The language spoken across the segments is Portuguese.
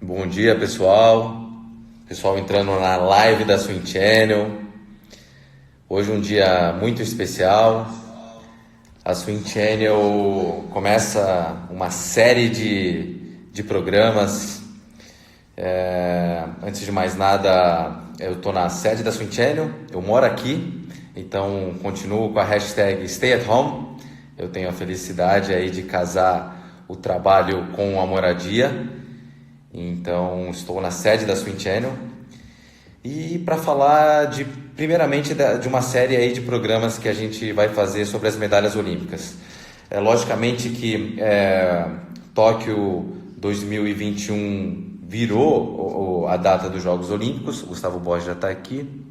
Bom dia, pessoal. Pessoal entrando na live da Swing Channel. Hoje um dia muito especial. A Swing Channel começa uma série de programas. Antes de mais nada, eu estou na sede da Swing Channel. Eu moro aqui, então continuo com a hashtag Stay at Home. Eu tenho a felicidade aí de casar o trabalho com a moradia. Então, estou na sede da Swing Channel e para falar primeiramente de uma série aí de programas que a gente vai fazer sobre as medalhas olímpicas. Logicamente que Tóquio 2021 virou a data dos Jogos Olímpicos. O Gustavo Borges já está aqui.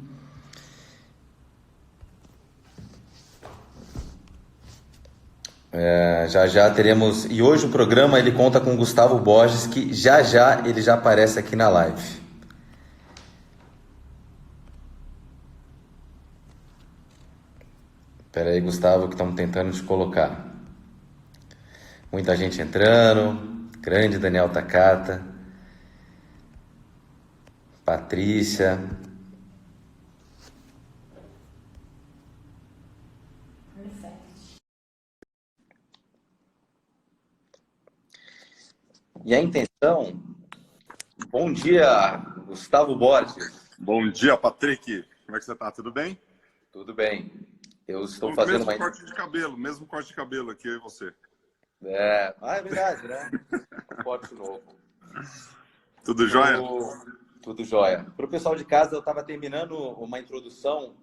Já já teremos, e hoje o programa ele conta com o Gustavo Borges, que já já ele já aparece aqui na live. Espera aí, Gustavo, que estamos tentando te colocar. Muita gente entrando. Grande Daniel Takata. Patrícia. E a intenção... Bom dia, Gustavo Borges. Bom dia, Patrick. Como é que você tá? Tudo bem? Tudo bem. Eu estou O fazendo mesmo corte de cabelo aqui, eu e você. É verdade, né? Um corte novo. Tudo jóia? Tudo jóia. Para o pessoal de casa, eu estava terminando uma introdução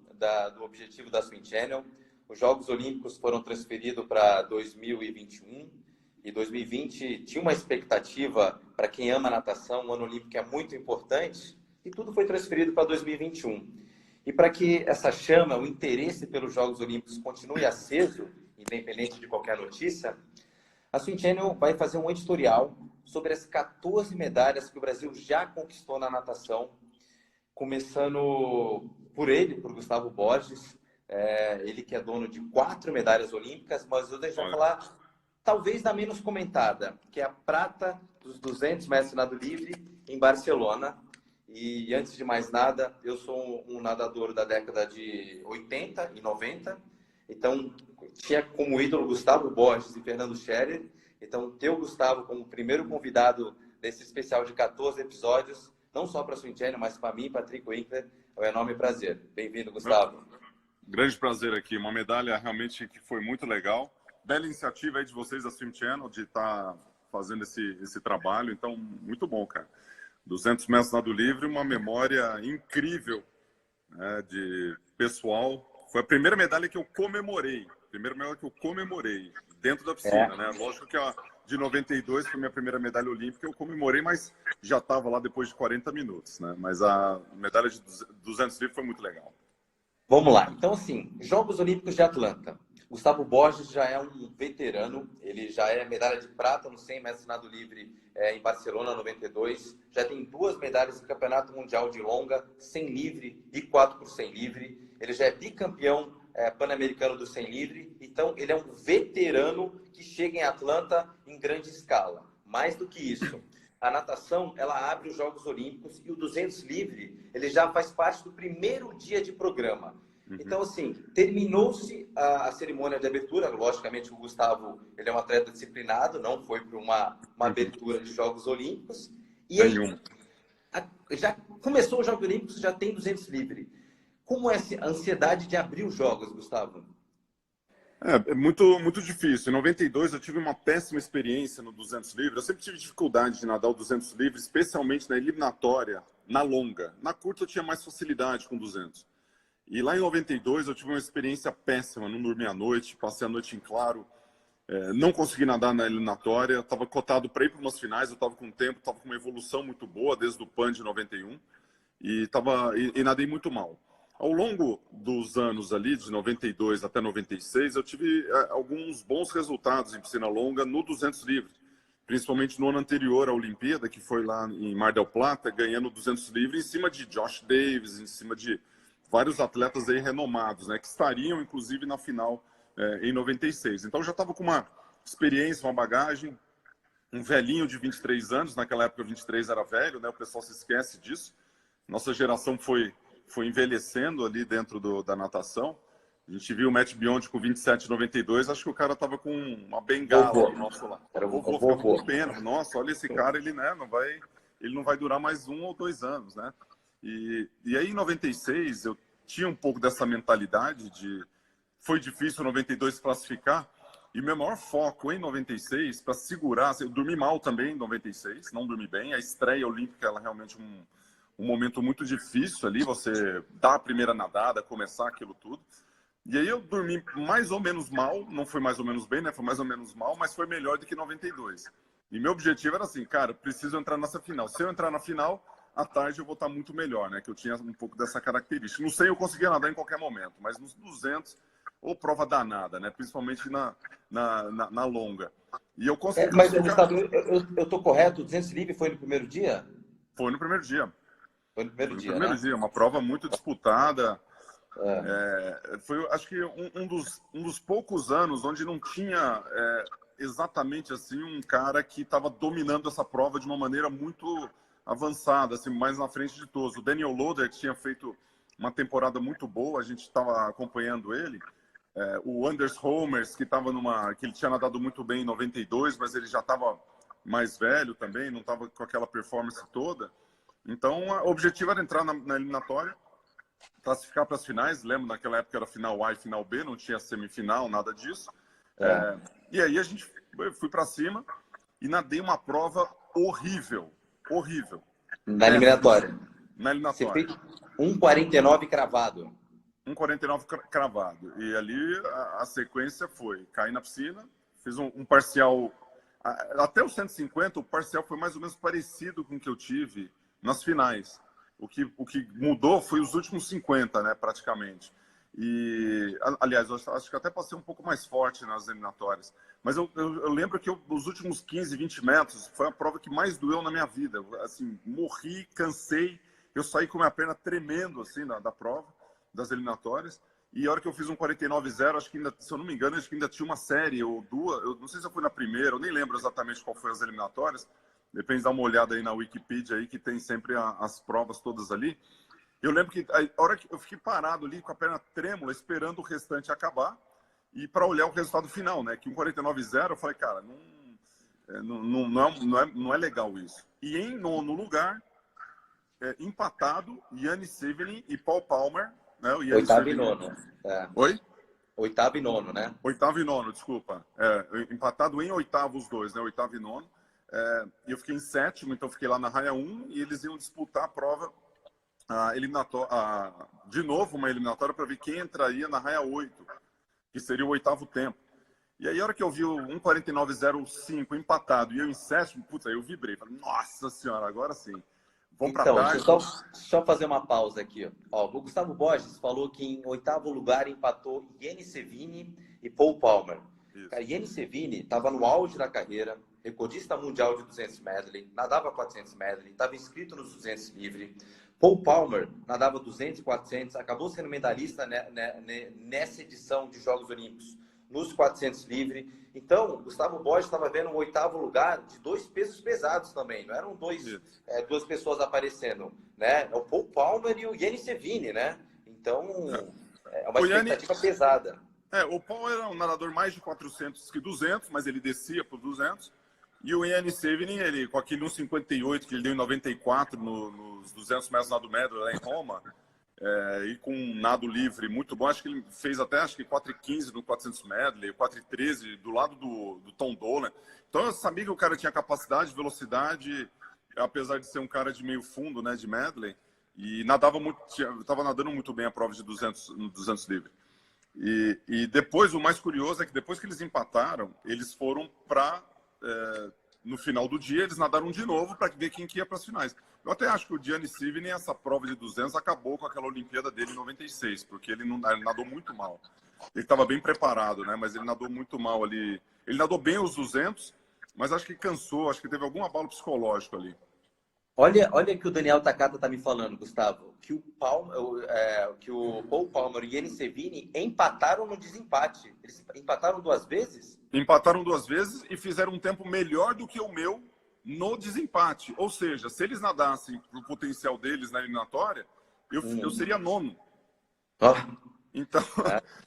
do objetivo da Swing Channel. Os Jogos Olímpicos foram transferidos para 2021 e 2020 tinha uma expectativa para quem ama natação, o ano olímpico é muito importante e tudo foi transferido para 2021. E para que essa chama, o interesse pelos Jogos Olímpicos continue aceso, independente de qualquer notícia, a Swing Channel vai fazer um editorial sobre as 14 medalhas que o Brasil já conquistou na natação, começando por ele, por Gustavo Borges, ele que é dono de 4 medalhas olímpicas, mas hoje a gente vai falar talvez da menos comentada, que é a prata dos 200 metros nado livre em Barcelona. E antes de mais nada, eu sou um nadador da década de 80 e 90, então tinha como ídolo Gustavo Borges e Fernando Scherer. Então, ter o Gustavo como primeiro convidado desse especial de 14 episódios, não só para a Swing Channel, mas para mim, Patrick Winkler, é um enorme prazer. Bem-vindo, Gustavo. Grande prazer aqui. Uma medalha realmente que foi muito legal. Bela iniciativa aí de vocês da Swim Channel de estar fazendo esse trabalho. Então, muito bom, cara. 200 metros nado livre, uma memória incrível, né, de pessoal. Foi a primeira medalha que eu comemorei. Dentro da piscina, né? Lógico que a de 92 foi minha primeira medalha olímpica, eu comemorei, mas já estava lá depois de 40 minutos, né? Mas a medalha de 200 livre foi muito legal. Vamos lá. Então, assim, Jogos Olímpicos de Atlanta. Gustavo Borges já é um veterano, ele já é medalha de prata no 100 metros nado livre em Barcelona, 92. Já tem 2 medalhas no Campeonato Mundial de Longa, 100 livre e 4 por 100 livre. Ele já é bicampeão pan-americano do 100 livre. Então, ele é um veterano que chega em Atlanta em grande escala. Mais do que isso, a natação, ela abre os Jogos Olímpicos e o 200 livre, ele já faz parte do primeiro dia de programa. Então, assim, terminou-se a cerimônia de abertura. Logicamente, o Gustavo, ele é um atleta disciplinado, não foi para uma abertura de Jogos Olímpicos. E aí, já começou os Jogos Olímpicos, já tem 200 livre. Como é a ansiedade de abrir os Jogos, Gustavo? É muito difícil. Em 92 eu tive uma péssima experiência no 200 livre. Eu sempre tive dificuldade de nadar o 200 livre, especialmente na eliminatória, na longa. Na curta eu tinha mais facilidade com 200. E lá em 92 eu tive uma experiência péssima, não dormi à noite, passei a noite em claro, não consegui nadar na eliminatória, estava cotado para ir para umas finais, eu estava com tempo, estava com uma evolução muito boa desde o PAN de 91 e nadei muito mal. Ao longo dos anos ali, de 92 até 96, eu tive alguns bons resultados em piscina longa no 200 livre, principalmente no ano anterior à Olimpíada, que foi lá em Mar del Plata, ganhando 200 livre em cima de Josh Davis, em cima de vários atletas aí renomados, né, que estariam, inclusive, na final em 96. Então, eu já estava com uma experiência, uma bagagem. um velhinho de 23 anos, naquela época 23 era velho, né? O pessoal se esquece disso. Nossa geração foi envelhecendo ali dentro da natação. A gente viu o Matt Biondi com 27,92, acho que o cara tava com uma bengala do nosso lado. Era Vovô, ficava com pena. Nossa, olha esse cara, ele, né, ele não vai durar mais 1 ou 2 anos, né? E aí em 96 eu tinha um pouco dessa mentalidade de... Foi difícil em 92 classificar, e meu maior foco em 96, para segurar... Assim, eu dormi mal também em 96, não dormi bem. A estreia olímpica, ela é realmente um momento muito difícil ali, você dar a primeira nadada, começar aquilo tudo. E aí eu dormi mais ou menos mal, não foi mais ou menos bem, né? Foi mais ou menos mal, mas foi melhor do que 92. E meu objetivo era assim, cara, preciso entrar nessa final. Se eu entrar na final, à tarde eu vou estar muito melhor, né? Que eu tinha um pouco dessa característica. No 100 eu conseguia nadar em qualquer momento, mas nos 200, ou prova danada, né? Principalmente na longa. E eu consegui... Mas, Gustavo, eu tô correto? O 200 livre foi no primeiro dia? Foi no primeiro dia. Foi no primeiro dia, primeiro né? dia, uma prova muito disputada. Foi, acho que, um dos poucos anos onde não tinha exatamente assim um cara que estava dominando essa prova de uma maneira muito avançada, assim, mais na frente de todos. O Daniel Loder, que tinha feito uma temporada muito boa, a gente estava acompanhando ele. O Anders Holmers, que ele tinha nadado muito bem em 92, mas ele já estava mais velho também, não estava com aquela performance toda. Então, o objetivo era entrar na eliminatória, classificar para as finais. Lembro, naquela época era final A e final B, não tinha semifinal, nada disso. E aí eu fui para cima e nadei uma prova horrível. Na eliminatória. Na eliminatória. Você fez 1,49 cravado. 1,49 cravado. E ali a sequência foi cair na piscina, fiz um parcial... Até os 150, o parcial foi mais ou menos parecido com o que eu tive nas finais. O que mudou foi os últimos 50, né, praticamente. E, aliás, eu acho que até passei um pouco mais forte nas eliminatórias. Mas eu lembro que os últimos 15, 20 metros foi a prova que mais doeu na minha vida. Assim, morri, cansei. Eu saí com a minha perna tremendo, assim, da prova, das eliminatórias. E a hora que eu fiz um 49,0, acho que ainda, se eu não me engano, acho que ainda tinha uma série ou duas. Eu não sei se eu fui na primeira, eu nem lembro exatamente qual foi as eliminatórias. Depende de dar uma olhada aí na Wikipedia, aí, que tem sempre as provas todas ali. Eu lembro que a hora que eu fiquei parado ali, com a perna trêmula, esperando o restante acabar, e para olhar o resultado final, né? Que um 49,0, eu falei, cara, não é legal isso. E em nono lugar, empatado, Yannis Severin e Paul Palmer. Né? Oitavo e nono. Oi? Oitavo e nono, né? Oitavo e nono, desculpa. Empatado em oitavo os dois, né? Oitavo e nono. Eu fiquei em sétimo, então fiquei lá na raia 1, e eles iam disputar a prova de novo, uma eliminatória para ver quem entraria na raia 8, que seria o oitavo tempo. E aí, a hora que eu vi o 1,49,05 empatado e eu em sétimo, putz, aí eu vibrei. Falei, nossa senhora, agora sim. Vamos para trás. Deixa eu fazer uma pausa aqui. Ó, o Gustavo Borges falou que em oitavo lugar empatou Yannis Sevini e Paul Palmer. Cara, Yannis Sevini estava no auge da carreira, recordista mundial de 200 medley, nadava 400 medley, estava inscrito nos 200 livre. Paul Palmer nadava 200 e 400, acabou sendo medalhista nessa edição de Jogos Olímpicos, nos 400 livre. Então, Gustavo Borges estava vendo um oitavo lugar de 2 pesos pesados também, não eram duas pessoas aparecendo, né? O Paul Palmer e o Yannis Sevini, né? Então, é uma expectativa pesada. O Paul era um nadador mais de 400 que 200, mas ele descia para os 200. E o Yannis Severin, ele, com aquele 1,58 que ele deu em 94 nos 200 metros nado medley lá em Roma, e com um nado livre muito bom, acho que ele fez até 4,15 no 400 medley, 4,13 do lado do Tom Dolan. Então eu sabia que o cara tinha capacidade, velocidade, apesar de ser um cara de meio fundo, né, de medley, e nadava muito, estava nadando muito bem a prova de 200 livre. E depois, o mais curioso é que depois que eles empataram, eles foram para... no final do dia, eles nadaram de novo para ver quem que ia para as finais. Eu até acho que o Yannis Severin, essa prova de 200, acabou com aquela Olimpíada dele em 96, porque ele nadou muito mal. Ele estava bem preparado, né? Mas ele nadou muito mal ali. Ele nadou bem os 200, mas acho que cansou, acho que teve algum abalo psicológico ali. Olha que o Daniel Takata tá me falando, Gustavo, que que o Paul Palmer e o Yannis Sevini empataram no desempate. Eles empataram 2 vezes? Empataram 2 vezes e fizeram um tempo melhor do que o meu no desempate. Ou seja, se eles nadassem pro potencial deles na eliminatória, eu seria nono. Ó, Então,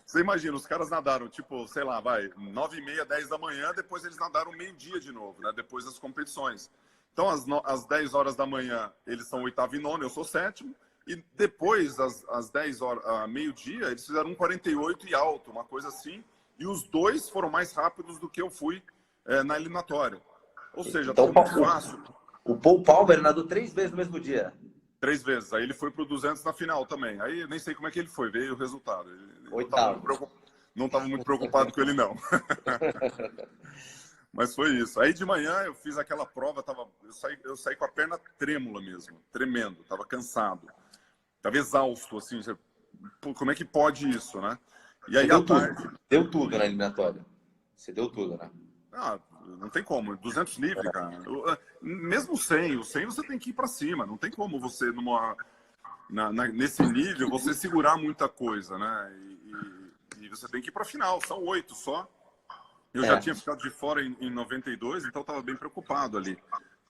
você imagina, os caras nadaram, tipo, sei lá, 9h30, 10 da manhã, depois eles nadaram meio-dia de novo, né? Depois das competições. Então, às 10 horas da manhã, eles são oitavo e nono, eu sou sétimo. E depois, às 10 horas, meio-dia, eles fizeram 1,48 e alto, uma coisa assim. E os dois foram mais rápidos do que eu fui na eliminatória. Ou seja, então, estava muito fácil. o Paul Palmer nadou 3 vezes no mesmo dia. 3 vezes. Aí ele foi pro 200 na final também. Aí eu nem sei como é que ele foi, veio o resultado. Ele Oitavo. não estava muito preocupado com ele, não. Mas foi isso. Aí de manhã eu fiz aquela prova, eu saí com a perna trêmula mesmo, tremendo, estava cansado. Estava exausto, assim. Como é que pode isso, né? E aí, deu tudo na eliminatória. Você deu tudo, né? Ah, não tem como. 200 livre, cara. Mesmo 100, o 100 você tem que ir para cima. Não tem como você, nesse nível, você segurar muita coisa, né? E você tem que ir para a final. São 8 só. Eu já tinha ficado de fora em 92, então eu estava bem preocupado ali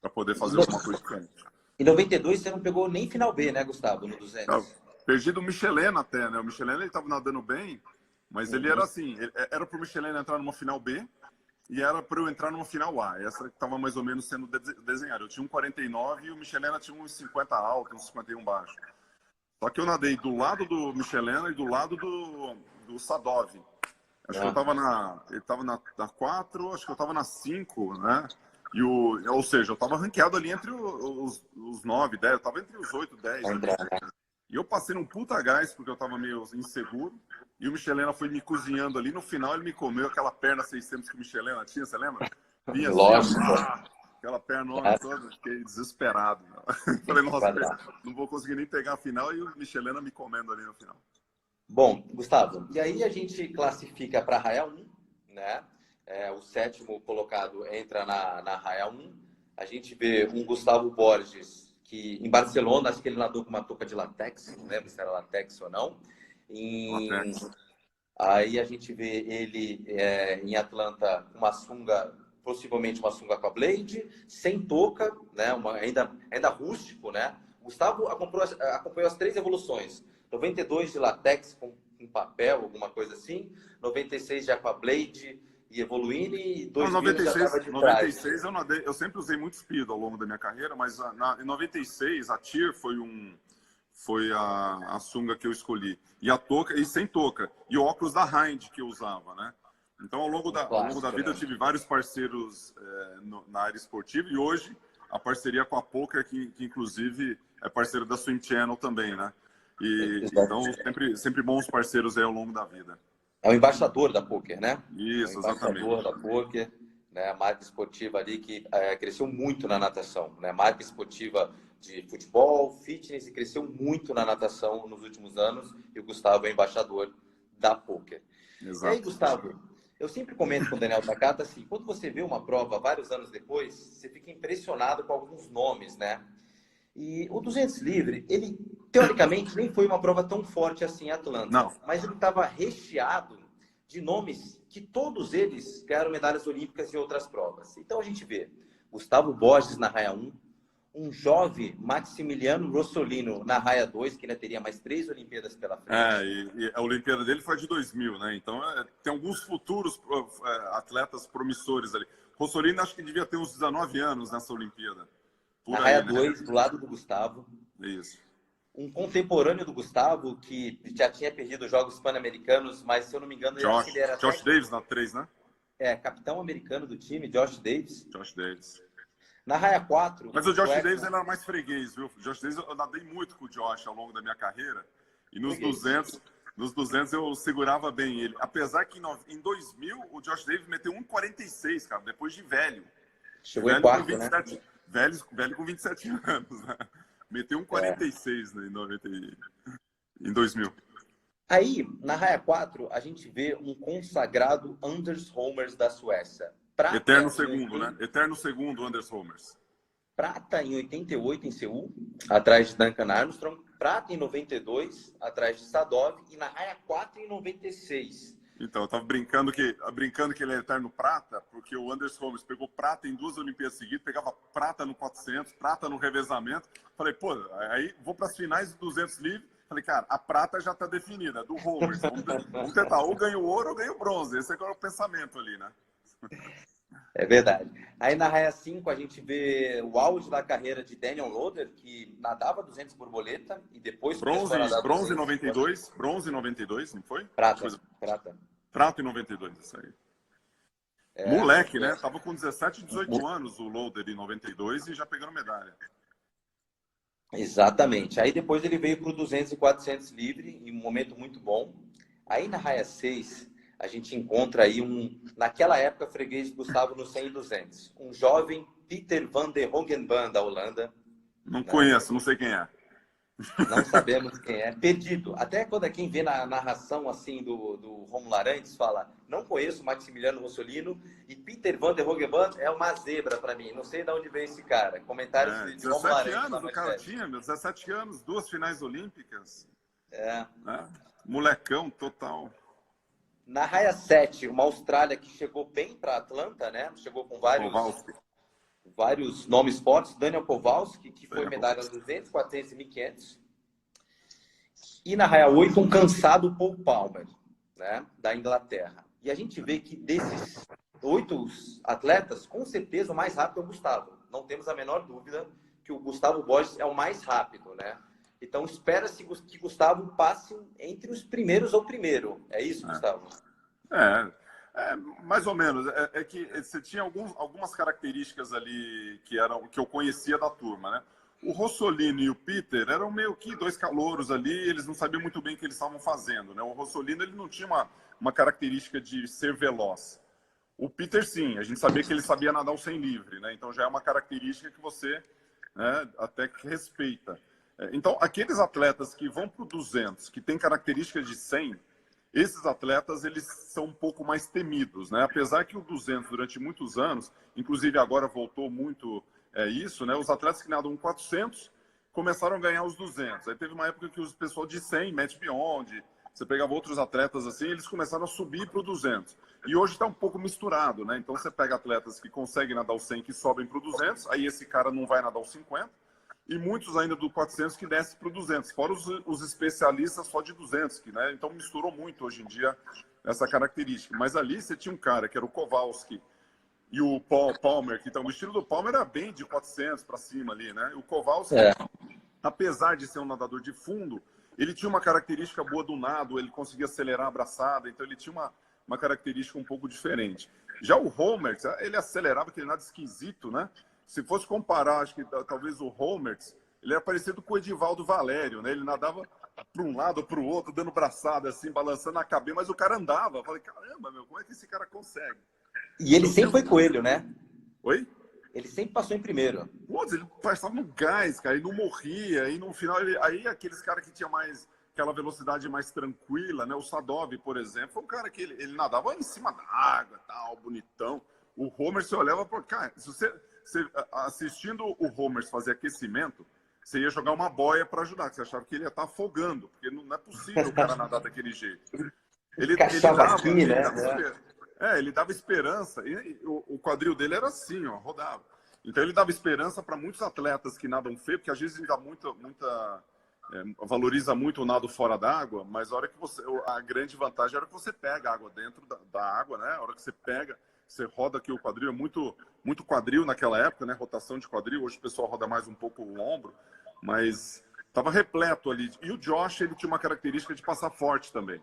para poder fazer alguma coisa diferente. Em 92 você não pegou nem final B, né, Gustavo, no 200? Não, perdi do Michelena até, né? O Michelena ele estava nadando bem, mas ele era assim, era para o Michelena entrar numa final B e era para eu entrar numa final A. Essa estava mais ou menos sendo desenhada. Eu tinha 1,49 e o Michelena tinha uns 50 alto, uns 51 baixo. Só que eu nadei do lado do Michelena e do lado do Sadov. Acho que ele estava na 4, acho que eu estava na 5, né? Ou seja, eu estava ranqueado ali entre os 9, 10, eu estava entre os 8, 10 ali. E eu passei num puta gás, porque eu estava meio inseguro. E o Michelena foi me cozinhando ali. No final, ele me comeu aquela perna 600 que o Michelena tinha, você lembra? Vinha Lógico. Assim, aquela perna toda, fiquei desesperado. Falei, nossa, não vou conseguir nem pegar a final. E o Michelena me comendo ali no final. Bom, Gustavo, e aí a gente classifica para a raia 1, né? O 7º colocado entra na raia 1. A gente vê um Gustavo Borges, que em Barcelona, acho que ele nadou com uma touca de latex, não lembro se era latex ou não. Aí a gente vê ele em Atlanta com uma sunga, possivelmente uma sunga com a Blade, sem touca, né? Ainda rústico, né? O Gustavo acompanhou as 3 evoluções. 92 de latex com papel, alguma coisa assim. 96 já com a Blade e evoluindo. E 2000 já estava de trás. 96 eu sempre usei muito speed ao longo da minha carreira, mas em 96 a Tyr foi a sunga que eu escolhi. E a touca, e sem touca. E o óculos da Hind que eu usava, né? Então, ao longo da vida, eu tive vários parceiros na área esportiva. E hoje, a parceria com a Poker, que inclusive é parceiro da Swim Channel também, né? Então, sempre bons parceiros aí ao longo da vida. É o embaixador da Poker, né? Isso, exatamente. O embaixador da Poker, né? A marca esportiva ali que cresceu muito na natação, né? Marca esportiva de futebol, fitness, e cresceu muito na natação nos últimos anos. E o Gustavo é embaixador da Poker. Exato. E aí, Gustavo, eu sempre comento com o Daniel Takata assim, quando você vê uma prova vários anos depois, você fica impressionado com alguns nomes, né? E o 200 livre, ele, teoricamente, nem foi uma prova tão forte assim em Atlanta. Não. Mas ele estava recheado de nomes que todos eles ganharam medalhas olímpicas em outras provas. Então a gente vê Gustavo Borges na raia 1, um jovem Maximiliano Rossolino na raia 2, que ainda teria mais 3 Olimpíadas pela frente. E a Olimpíada dele foi de 2000, né? Então tem alguns futuros atletas promissores ali. Rossolino acho que devia ter uns 19 anos nessa Olimpíada. Na raia 2, do lado do Gustavo. Isso. Um contemporâneo do Gustavo, que já tinha perdido os Jogos Pan-Americanos, mas, se eu não me engano, ele era... Josh Davis na 3, né? Capitão americano do time, Josh Davis. Josh Davis. Na raia 4... Mas o Josh Davis era mais freguês, viu? O Josh Davis, eu nadei muito com o Josh ao longo da minha carreira. E nos 200 eu segurava bem ele. Apesar que em 2000, o Josh Davis meteu 1,46, cara, depois de velho. Chegou em quarto, 27, né? Velho com 27 anos, né? Meteu 1,46 né, em 2000. Aí, na raia 4, a gente vê um consagrado Anders Holmers da Suécia. Eterno segundo, né? Eterno segundo Anders Holmers. prata em 88 em Seul, atrás de Duncan Armstrong, prata em 92, atrás de Sadov, e na raia 4 em 96. Então, eu tava brincando que ele é eterno prata, porque o Anders Holmes pegou prata em 2 Olimpíadas seguidas, pegava prata no 400, prata no revezamento. Falei, pô, aí vou para as finais de 200 livres. Falei, cara, a prata já está definida, é do Holmes. Vamos tentar, ou ganho ouro ou ganho bronze. Esse é o pensamento ali, né? É verdade. Aí na raia 5 a gente vê o auge da carreira de Daniel Loader, que nadava 200 borboleta e depois bronze em 92, bronze em 92, não foi? Prata. Prata em 92, isso aí. Moleque, né? Tava com 17, 18 anos o Loader em 92 e já pegando medalha. Exatamente. Aí depois ele veio para o 200 e 400 livre, em um momento muito bom. Aí na raia 6, a gente encontra aí naquela época, freguês Gustavo no 100 e 200. Um jovem Peter van der Hogenband, da Holanda. Não conheço, não sei quem é. Não sabemos quem é. Perdido. Até quando quem vê na narração assim do Romulo Arantes fala, não conheço Maximiliano Rossolino e Peter van der Hogeband é uma zebra para mim. Não sei de onde veio esse cara. Comentários de Romulo Arantes. 17 anos o cara tinha, 17 anos, 2 finais olímpicas. É. Né? Molecão total. Na raia 7, uma Austrália que chegou bem para Atlanta, né? Chegou com vários nomes fortes. Daniel Kowalski, que foi medalha nos 200, 400 e 1500. E na raia 8, um cansado Paul Palmer, né? Da Inglaterra. E a gente vê que desses 8 atletas, com certeza o mais rápido é o Gustavo. Não temos a menor dúvida que o Gustavo Borges é o mais rápido, né? Então, espera-se que Gustavo passe entre os primeiros ou primeiro. É isso, Gustavo? Mais ou menos. É que você tinha algumas características ali que eu conhecia da turma, né? O Rossolino e o Peter eram meio que 2 calouros ali, eles não sabiam muito bem o que eles estavam fazendo, né? O Rossolino, ele não tinha uma característica de ser veloz. O Peter, sim, a gente sabia que ele sabia nadar o 100 livre, né? Então, já é uma característica que você, né, até que respeita. Então, aqueles atletas que vão para o 200, que têm características de 100, esses atletas, eles são um pouco mais temidos, né? Apesar que o 200, durante muitos anos, inclusive agora voltou muito isso, né? Os atletas que nadam 400 começaram a ganhar os 200. Aí teve uma época que os pessoal de 100, Match Beyond, você pegava outros atletas assim, eles começaram a subir para o 200. E hoje está um pouco misturado, né? Então você pega atletas que conseguem nadar o 100 que sobem para o 200, aí esse cara não vai nadar o 50, e muitos ainda do 400 que descem para o 200, fora os especialistas só de 200, que, né? Então misturou muito hoje em dia essa característica. Mas ali você tinha um cara que era o Kowalski e o Paul Palmer, que então, o estilo do Palmer era bem de 400 para cima ali, né? O Kowalski, apesar de ser um nadador de fundo, ele tinha uma característica boa do nado, ele conseguia acelerar a braçada, então ele tinha uma característica um pouco diferente. Já o Holmertz, ele acelerava aquele nado esquisito, né? Se fosse comparar, acho que talvez o Holmertz, ele era parecido com o Edivaldo Valério, né? Ele nadava para um lado, para o outro, dando braçada, assim, balançando a cabeça, mas o cara andava. Eu falei, caramba, meu, como é que esse cara consegue? E ele sempre foi coelho, né? Oi? Ele sempre passou em primeiro. Putz, ele passava no gás, cara, ele não morria, e no final, aí aqueles caras que tinham mais aquela velocidade mais tranquila, né? O Sadov, por exemplo, foi um cara que ele nadava em cima da água, tal, bonitão. O Homer, você olhava e falou, cara, se você assistindo o Homer fazer aquecimento, você ia jogar uma boia para ajudar, que você achava que ele ia estar afogando, porque não é possível o cara nadar daquele jeito. Ele dava esperança, e o quadril dele era assim, ó, rodava. Então ele dava esperança para muitos atletas que nadam feio, porque às vezes ele dá valoriza muito o nado fora d'água, mas a grande vantagem era que você pega a água dentro da água, né? A hora que você pega, você roda aqui o quadril, é muito quadril naquela época, né? Rotação de quadril, hoje o pessoal roda mais um pouco o ombro, mas estava repleto ali. E o Josh, ele tinha uma característica de passar forte também.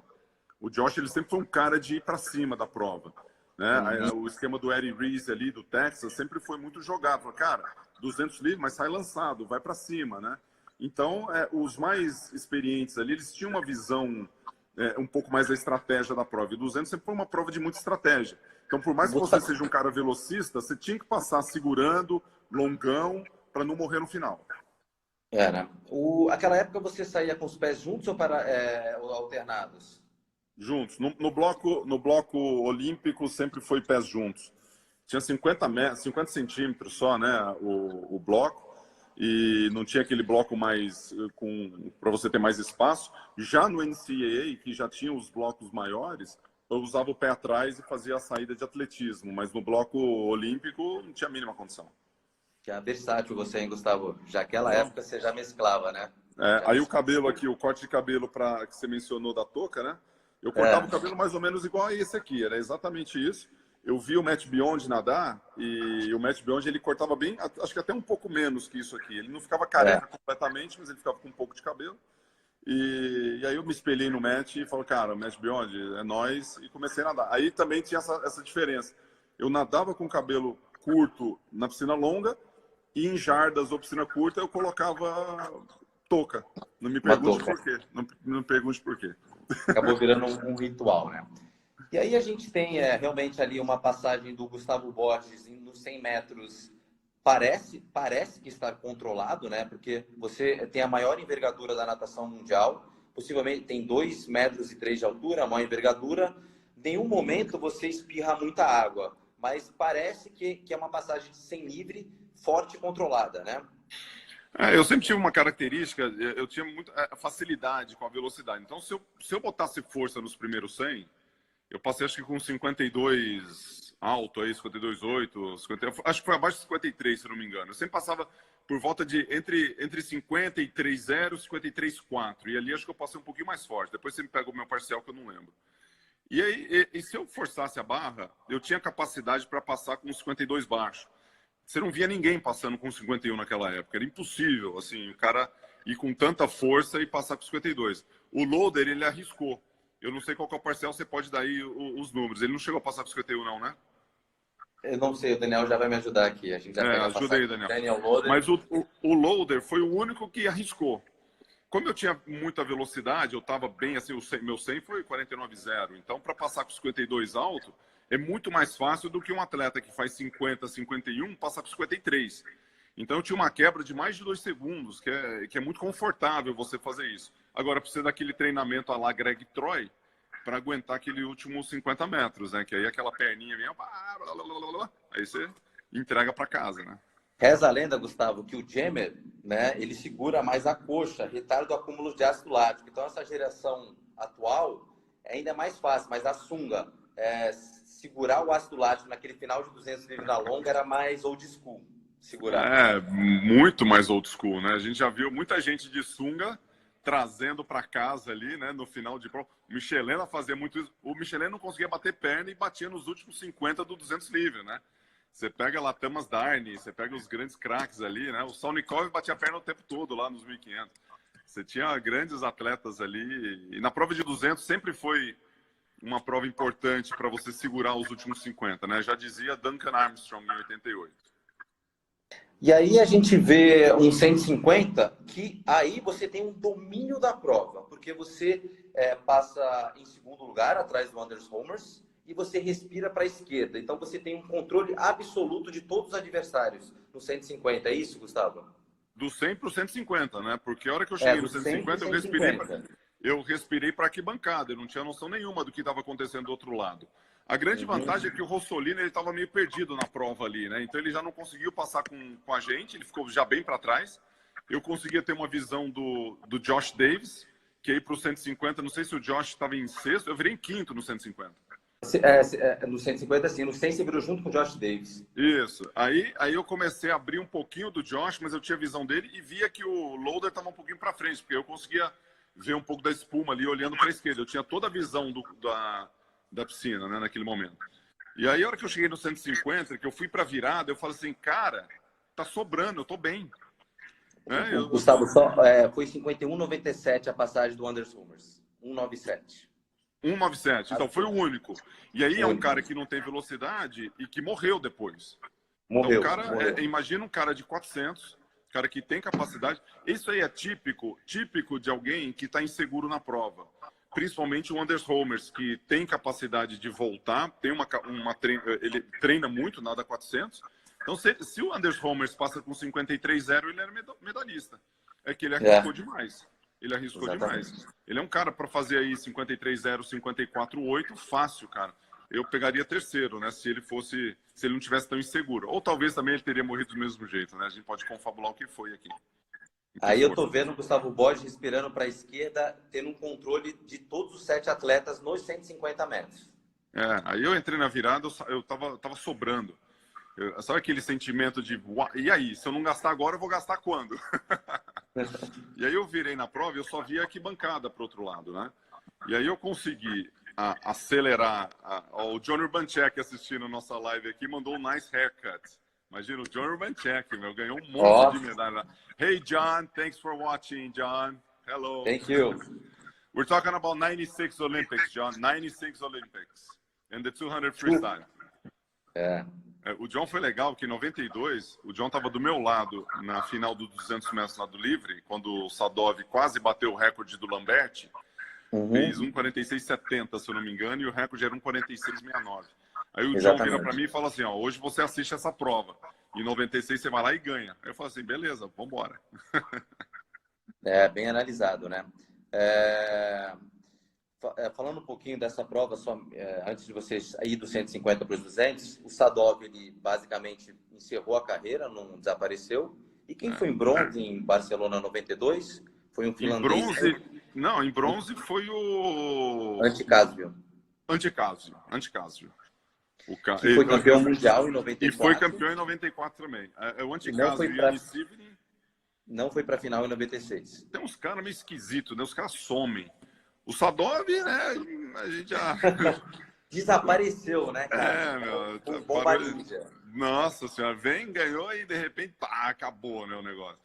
O Josh, ele sempre foi um cara de ir para cima da prova, né? O esquema do Eddie Reese ali, do Texas, sempre foi muito jogado. Falei, cara, 200 livres, mas sai lançado, vai para cima, né? Então, os mais experientes ali, eles tinham uma visão um pouco mais da estratégia da prova. E 200 sempre foi uma prova de muita estratégia. Então, por mais que você seja um cara velocista, você tinha que passar segurando, longão, para não morrer no final. Era. Aquela época você saía com os pés juntos ou alternados? Juntos. No bloco olímpico sempre foi pés juntos. tinha 50 centímetros só, né, o bloco, e não tinha aquele bloco mais para você ter mais espaço. Já no NCAA, que já tinha os blocos maiores, eu usava o pé atrás e fazia a saída de atletismo, mas no bloco olímpico não tinha a mínima condição. Que é versátil você, hein, Gustavo? Já naquela época você já mesclava, né? Aí o cabelo aqui, o corte de cabelo que você mencionou da touca, né? Eu cortava o cabelo mais ou menos igual a esse aqui, era exatamente isso. Eu vi o Matt Beyond nadar e o Matt Beyond ele cortava bem, acho que até um pouco menos que isso aqui. Ele não ficava careca completamente, mas ele ficava com um pouco de cabelo. E aí eu me espelhei no Matt e falei, cara, o Matt Beyond é nóis, e comecei a nadar. Aí também tinha essa diferença. Eu nadava com cabelo curto na piscina longa e em jardas ou piscina curta eu colocava touca. Não me pergunte por quê. Não me pergunte por quê. Acabou virando um ritual, né? E aí a gente tem realmente ali uma passagem do Gustavo Borges nos 100 metros. Parece que está controlado, né? Porque você tem a maior envergadura da natação mundial. Possivelmente tem 2,3 metros de altura, a maior envergadura. Em nenhum momento você espirra muita água. Mas parece que é uma passagem de 100 livre, forte e controlada, né? Eu sempre tive uma característica, eu tinha muita facilidade com a velocidade. Então, se eu botasse força nos primeiros 100, eu passei acho que com 52 alto, aí 52,8, 50, acho que foi abaixo de 53, se não me engano. Eu sempre passava por volta de entre 53,0 e 53,4. E ali acho que eu passei um pouquinho mais forte. Depois você me pega o meu parcial que eu não lembro. E aí, se eu forçasse a barra, eu tinha capacidade para passar com 52 baixo. Você não via ninguém passando com 51 naquela época. Era impossível, assim, o cara ir com tanta força e passar com 52. O Loader, ele arriscou. Eu não sei qual que é o parcial, você pode dar aí os números. Ele não chegou a passar com 51, não, né? Eu não sei, o Daniel já vai me ajudar aqui. A gente já pega ajuda aí, Daniel. Loader. Mas o Loader foi o único que arriscou. Como eu tinha muita velocidade, eu estava bem, assim, meu 100 foi 49,0. Então, para passar com 52 alto, é muito mais fácil do que um atleta que faz 50, 51, passar com 53. Então, eu tinha uma quebra de mais de 2 segundos, que é muito confortável você fazer isso. Agora, precisa daquele treinamento à la Greg Troy para aguentar aquele último 50 metros, né? Que aí aquela perninha vem, aí você entrega para casa, né? Reza a lenda, Gustavo, que o jammer, né, ele segura mais a coxa, retarda o acúmulo de ácido lático. Então, essa geração atual é ainda mais fácil, mas a sunga, segurar o ácido lático naquele final de 200 livre na longa era mais old school. Segurar. Muito mais old school, né? A gente já viu muita gente de sunga trazendo para casa ali, né, no final de prova. O Michelena fazia muito isso. O Michelena não conseguia bater perna e batia nos últimos 50 do 200 livre, né? Você pega lá Tamas Darny, você pega os grandes craques ali, né? O Salnikov batia a perna o tempo todo lá nos 1500. Você tinha grandes atletas ali. E na prova de 200 sempre foi uma prova importante para você segurar os últimos 50, né? Já dizia Duncan Armstrong em 88. E aí a gente vê um 150 que aí você tem um domínio da prova, porque você passa em segundo lugar atrás do Anders Homers e você respira para a esquerda. Então você tem um controle absoluto de todos os adversários no 150. É isso, Gustavo? Do 100 para o 150, né? Porque a hora que eu cheguei no 150, eu respirei para arquibancada. Eu não tinha noção nenhuma do que estava acontecendo do outro lado. A grande vantagem é que o Rossolino ele estava meio perdido na prova ali, né? Então ele já não conseguiu passar com a gente, ele ficou já bem para trás. Eu conseguia ter uma visão do Josh Davis, que aí para o 150, não sei se o Josh estava em sexto, eu virei em quinto no 150. No 150, sim. No 100 você virou junto com o Josh Davis. Isso. Aí eu comecei a abrir um pouquinho do Josh, mas eu tinha visão dele e via que o Loader estava um pouquinho para frente, porque eu conseguia ver um pouco da espuma ali olhando para a esquerda. Eu tinha toda a visão da piscina, né, naquele momento. E aí, a hora que eu cheguei no 150, que eu fui para virada, eu falei assim, cara, tá sobrando, eu tô bem. Gustavo, foi 51,97 a passagem do Anders Homers. 1,97. 1,97, então foi o único. E aí é um cara que não tem velocidade e que morreu depois. Morreu. Então, imagina um cara de 400, cara que tem capacidade. Isso aí é típico de alguém que está inseguro na prova. Principalmente o Anders Homers, que tem capacidade de voltar, tem ele treina muito, nada 400. Então, se o Anders Homers passa com 53,0, ele era medalhista. É que ele arriscou demais. Ele arriscou demais. Ele é um cara para fazer aí 53,0, 54,8, fácil, cara. eu pegaria terceiro, né? Se ele não tivesse tão inseguro. Ou talvez também ele teria morrido do mesmo jeito, né? A gente pode confabular o que foi aqui. Aí eu tô vendo o Gustavo Borges respirando para a esquerda, tendo um controle de todos os 7 atletas nos 150 metros. Aí eu entrei na virada, eu tava sobrando. Sabe aquele sentimento de, e aí, se eu não gastar agora, eu vou gastar quando? E aí eu virei na prova e eu só via a arquibancada pro outro lado, né? E aí eu consegui acelerar. O John Urbanchek assistindo a nossa live aqui mandou um nice haircut. Imagina, o John Urbanchek, meu, ganhou um monte de medalha. Hey, John, thanks for watching, John. Hello. Thank you. We're talking about 96 Olympics, John. 96 Olympics. And the 200 freestyle. O John foi legal, porque em 92, o John estava do meu lado na final do 200 metros lado livre, quando o Sadov quase bateu o recorde do Lamberti. Fez 1,46,70, se eu não me engano, e o recorde era 1,46,69. Aí o John vira para mim e fala assim, ó, hoje você assiste essa prova. Em 96 você vai lá e ganha. Aí eu falo assim, beleza, vamos embora. Bem analisado, né? Falando um pouquinho dessa prova, antes de vocês ir do 150 para os 200, o Sadov, ele basicamente encerrou a carreira, não desapareceu. E quem foi em bronze em Barcelona 92? Foi um finlandês. Em bronze foi o... Anticasio. Que foi campeão mundial em 94. E foi campeão em 94 também. O Anticasio e o Sivnin. Não foi para a final em 96. Tem uns caras meio esquisitos, né? Os caras somem. O Sadov, né? A gente já... Desapareceu, né, cara? Nossa senhora, ganhou e de repente, acabou, né, o negócio.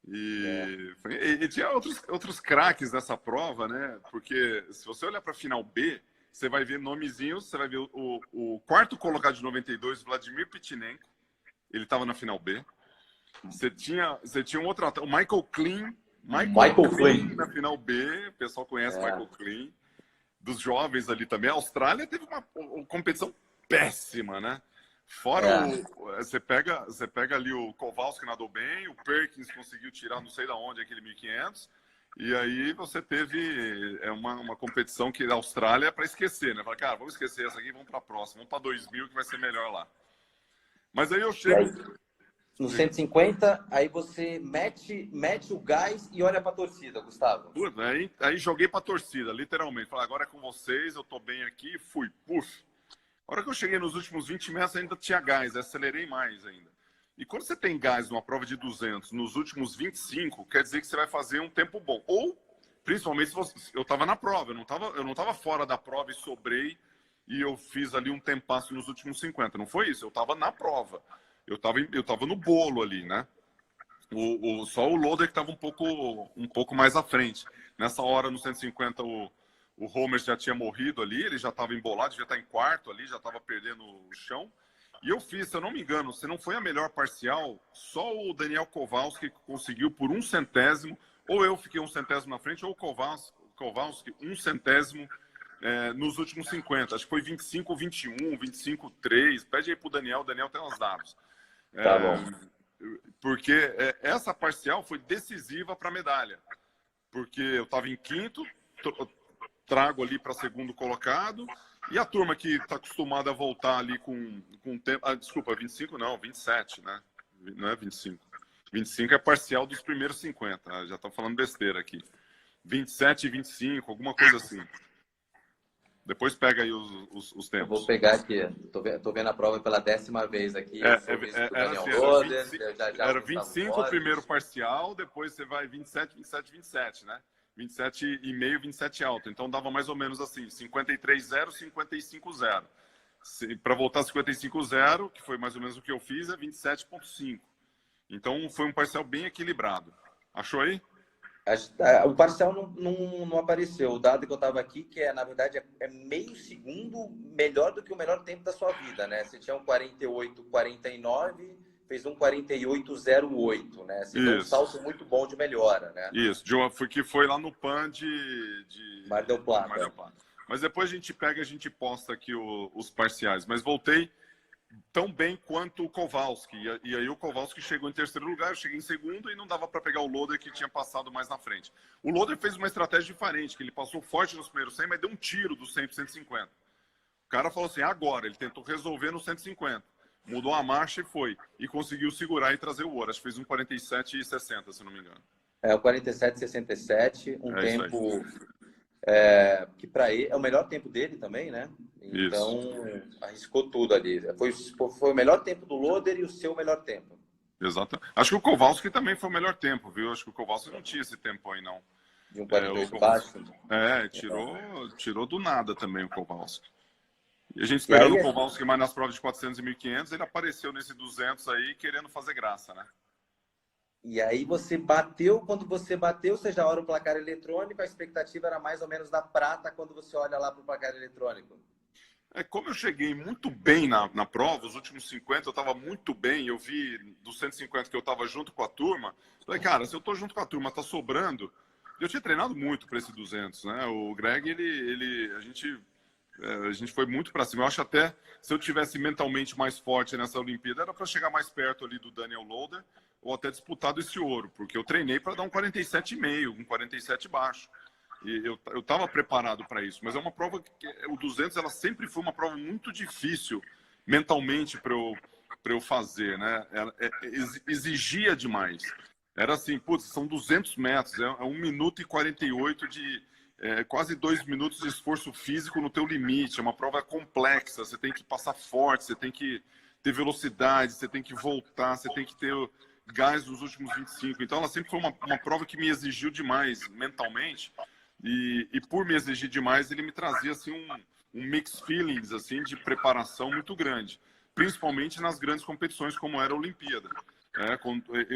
E tinha outros craques nessa prova, né? Porque se você olhar para a final B, você vai ver nomezinhos, você vai ver o quarto colocado de 92, Vladimir Pitynenko, ele estava na final B. Você tinha um outro atleta, o Michael Klein na final B, o pessoal conhece Michael Klein, dos jovens ali também. A Austrália teve uma competição péssima, né? Fora você pega ali o Kowalski nadou bem, o Perkins conseguiu tirar não sei de onde aquele 1500, e aí você teve uma competição que a Austrália é para esquecer, né? Fala, cara, vamos esquecer essa aqui, vamos para a próxima, vamos para 2000 que vai ser melhor lá. Mas aí eu chego... No 150, aí você mete o gás e olha para a torcida, Gustavo. Puta, aí joguei para a torcida, literalmente. Falei, agora é com vocês, eu tô bem aqui, fui, puf. A hora que eu cheguei nos últimos 20 metros, ainda tinha gás, acelerei mais ainda. E quando você tem gás numa prova de 200, nos últimos 25, quer dizer que você vai fazer um tempo bom. Ou, principalmente, se eu estava na prova, eu não tava fora da prova e sobrei e eu fiz ali um tempasso nos últimos 50. Não foi isso, eu estava na prova. Eu tava no bolo ali, né? Só o Loader que estava um pouco mais à frente. Nessa hora, no 150, o Homer já tinha morrido ali, ele já estava embolado, devia estar em quarto ali, já estava perdendo o chão. E eu fiz, se eu não me engano, se não foi a melhor parcial, só o Daniel Kowalski conseguiu por 1 centésimo, ou eu fiquei 1 centésimo na frente, ou o Kowalski 1 centésimo nos últimos 50. Acho que foi 25, 21, 25, 3. Pede aí pro Daniel, o Daniel tem os dados. Tá bom. Porque essa parcial foi decisiva para a medalha. Porque eu estava em quinto, trago ali para segundo colocado, e a turma que está acostumada a voltar ali com tempo... desculpa, 25 não, 27, né? Não é 25. 25 é parcial dos primeiros 50, já estou falando besteira aqui. 27 e 25, alguma coisa assim. Depois pega aí os tempos. Eu vou pegar aqui. Tô vendo a prova pela 10ª vez aqui. Era 25 o primeiro parcial, depois você vai 27, 27, 27, né? 27,5, 27 alto. Então dava mais ou menos assim, 53,0, 55,0. Para voltar a 55,0, que foi mais ou menos o que eu fiz, é 27,5. Então foi um parcial bem equilibrado. Achou aí? O parcial não apareceu. O dado que eu estava aqui, que na verdade é meio segundo melhor do que o melhor tempo da sua vida, né? Você tinha um 48,49, fez um 48,08, né? Você deu um salto muito bom de melhora, né? Isso, que foi lá no PAN de Mar del Plata. Mas depois a gente posta aqui os parciais. Mas voltei tão bem quanto o Kowalski. E aí o Kowalski chegou em terceiro lugar, eu cheguei em segundo e não dava para pegar o Loader que tinha passado mais na frente. O Loader fez uma estratégia diferente, que ele passou forte nos primeiros 100, mas deu um tiro do 100 para 150. O cara falou assim, agora, ele tentou resolver no 150. Mudou a marcha e foi. E conseguiu segurar e trazer o ouro. Acho que fez um 47,60, se não me engano. É o 47,67, um É isso aí. tempo que para ele é o melhor tempo dele também, né? Então, Isso. arriscou tudo ali. Foi o melhor tempo do Loader e o seu melhor tempo. Exato. Acho que o Kowalski também foi o melhor tempo, viu? Acho que o Kowalski não tinha esse tempo aí, não. De um 48 baixo. Tirou do nada também o Kowalski. E a gente E esperando aí, o Kowalski mais nas provas de 400 e 1.500, ele apareceu nesse 200 aí querendo fazer graça, né? e aí você bateu, quando você bateu, você já olha o placar eletrônico, a expectativa era mais ou menos da prata quando você olha lá para o placar eletrônico. Como eu cheguei muito bem na prova, os últimos 50 eu estava muito bem, eu vi dos 150 que eu estava junto com a turma, falei, cara, se eu estou junto com a turma, tá sobrando, eu tinha treinado muito para esse 200, né? O Greg, a gente foi muito para cima. Eu acho até, se eu tivesse mentalmente mais forte nessa Olimpíada, era para chegar mais perto ali do Daniel Loader, ou até disputado esse ouro, porque eu treinei para dar um 47,5, um 47 baixo. E eu estava preparado para isso, mas é uma prova que o 200 ela sempre foi uma prova muito difícil mentalmente para eu fazer, né? Exigia demais. Era assim, putz, são 200 metros, é 1 minuto e 48 de quase 2 minutos de esforço físico no teu limite. É uma prova complexa, você tem que passar forte, você tem que ter velocidade, você tem que voltar, você tem que ter gás nos últimos 25. Então ela sempre foi uma prova que me exigiu demais mentalmente. E por me exigir demais, ele me trazia assim um mixed feelings assim de preparação muito grande, principalmente nas grandes competições como era a Olimpíada.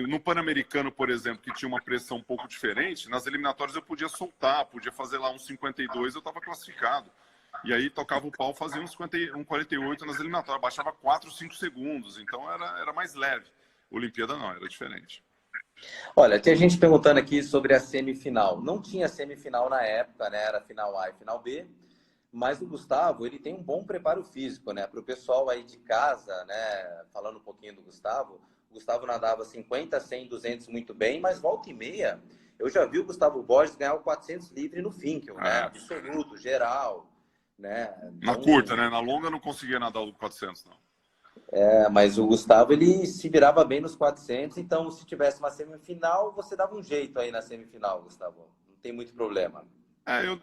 No Pan-Americano, por exemplo, que tinha uma pressão um pouco diferente, nas eliminatórias eu podia soltar, podia fazer lá um 52, eu estava classificado. E aí tocava o pau, fazia um 48 nas eliminatórias, baixava 4, 5 segundos, então era mais leve. Olimpíada não, era diferente. Olha, tinha gente perguntando aqui sobre a semifinal. Não tinha semifinal na época, né? Era final A e final B. Mas o Gustavo, ele tem um bom preparo físico, né? Para o pessoal aí de casa, né? Falando um pouquinho do Gustavo, o Gustavo nadava 50, 100, 200 muito bem, mas volta e meia, eu já vi o Gustavo Borges ganhar o 400 livre no Finkel, né? Absoluto, geral, né? Na curta, né? Na longa eu não conseguia nadar o 400, não. Mas o Gustavo, ele se virava bem nos 400, então se tivesse uma semifinal, você dava um jeito aí na semifinal, Gustavo. Não tem muito problema.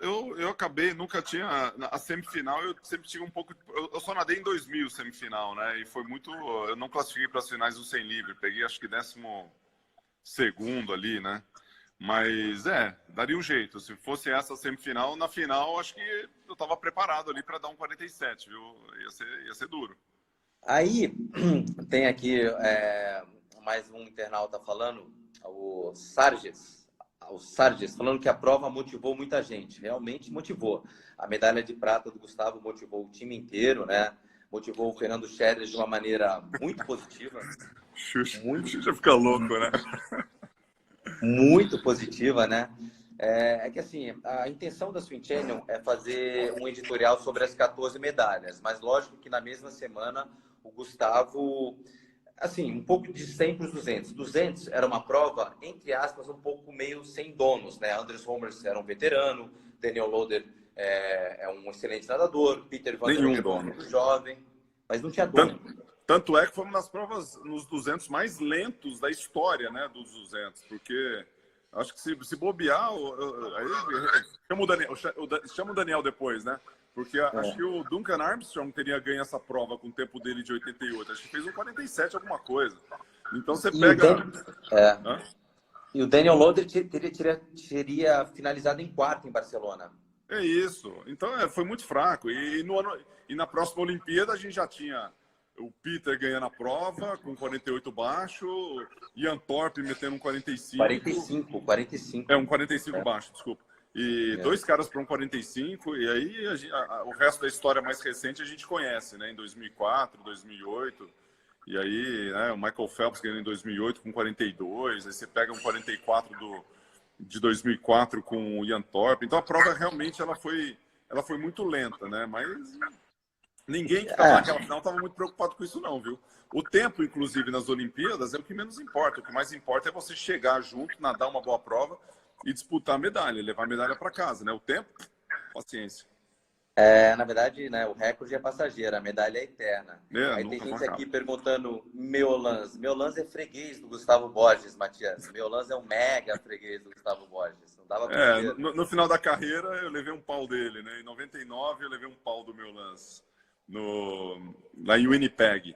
Eu acabei, nunca tinha. A semifinal, eu sempre tive um pouco. Eu só nadei em 2000 semifinal, né? E foi muito. Eu não classifiquei para as finais do 100 livre. Peguei, acho que 12º ali, né? Mas daria um jeito. Se fosse essa semifinal, na final, acho que eu estava preparado ali para dar um 47, viu? Ia ser duro. Aí, tem aqui mais um internauta falando, o Sarges, falando que a prova motivou muita gente. Realmente motivou. A medalha de prata do Gustavo motivou o time inteiro, né? Motivou o Fernando Scherer de uma maneira muito positiva. Xuxa fica louco, né? Muito positiva, né? É que assim, a intenção da Swim Channel é fazer um editorial sobre as 14 medalhas, mas lógico que na mesma semana o Gustavo, assim, um pouco de 100 para os 200. 200 era uma prova, entre aspas, um pouco meio sem donos, né? Andres Homers era um veterano, Daniel Loader é um excelente nadador, Peter Van der Merwe muito jovem, mas não tinha dono. Tanto é que foi uma das provas nos 200 mais lentos da história, né, dos 200, porque acho que se bobear, chama o Daniel depois, né? Porque acho que o Duncan Armstrong teria ganho essa prova com o tempo dele de 88. Acho que fez um 47 alguma coisa. Então você pega... E o Daniel Loader teria finalizado em quarto em Barcelona. É isso. Então foi muito fraco. E na próxima Olimpíada a gente já tinha o Peter ganhando a prova com 48 baixo, Ian Thorpe metendo um 45. 45. Um 45 baixo, desculpa. E dois caras para um 45, e aí o resto da história mais recente a gente conhece, né? Em 2004, 2008, e aí o Michael Phelps ganhando em 2008 com 42, aí você pega um 44 de 2004 com o Ian Thorpe. Então a prova realmente ela foi muito lenta, né? Mas ninguém que estava naquela final estava muito preocupado com isso não, viu? O tempo, inclusive, nas Olimpíadas é o que menos importa. O que mais importa é você chegar junto, nadar uma boa prova e disputar a medalha, levar a medalha para casa, né? O tempo, paciência. Na verdade, né, o recorde é passageiro, a medalha é eterna. Aí tem gente aqui perguntando Meolans. Meolans é freguês do Gustavo Borges, Matias. Meolans é um mega freguês do Gustavo Borges. Não dava pra ver. No final da carreira, eu levei um pau dele, né? Em 99, eu levei um pau do Meolans lá em Winnipeg.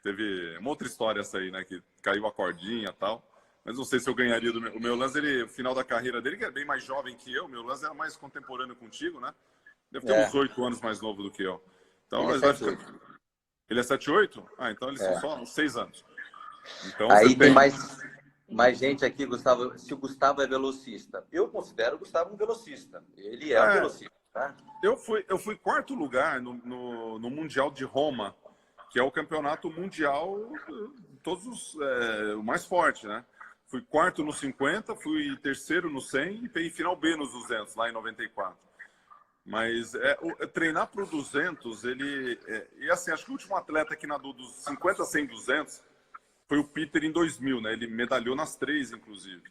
Teve uma outra história essa aí, né? Que caiu a cordinha e tal. Mas não sei se eu ganharia do meu. O Meolans, o final da carreira dele, que é bem mais jovem que eu. O Meolans era mais contemporâneo contigo, né? Deve ter uns 8 anos mais novo do que eu. Então, ele é 7, ele é 7'8"? Ah, então eles são só uns 6 anos. Então, aí tem mais gente aqui, Gustavo. Se o Gustavo é velocista. Eu considero o Gustavo um velocista. Ele é um velocista, tá? Eu fui quarto lugar no Mundial de Roma, que é o campeonato mundial, o mais forte, né? Fui quarto no 50, fui terceiro no 100 e peguei final B nos 200, lá em 94. Mas treinar para o 200, e assim, acho que o último atleta que nadou dos 50, 100, 200 foi o Peter em 2000, né? Ele medalhou nas 3, inclusive.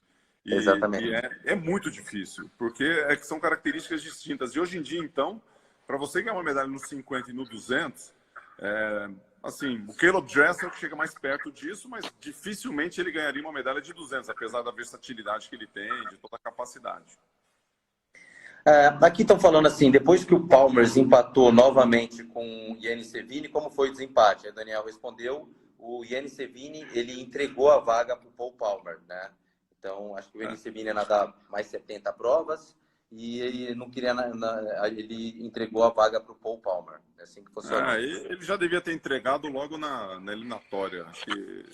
Exatamente. E é muito difícil, porque que são características distintas. E hoje em dia, então, para você ganhar uma medalha no 50 e no 200, assim, o Caleb Dressel chega mais perto disso, mas dificilmente ele ganharia uma medalha de 200, apesar da versatilidade que ele tem, de toda a capacidade. Aqui estão falando assim, depois que o Palmers empatou novamente com o Yannis Sevini, como foi o desempate? Aí o Daniel respondeu, o Yannis Sevini, ele entregou a vaga para o Paul Palmer, né? Então, acho que o Yannis Sevini ia nadar mais 70 provas e ele não queria, ele entregou a vaga para o Paul Palmer, assim que funcionou. Ele já devia ter entregado logo na eliminatória, acho que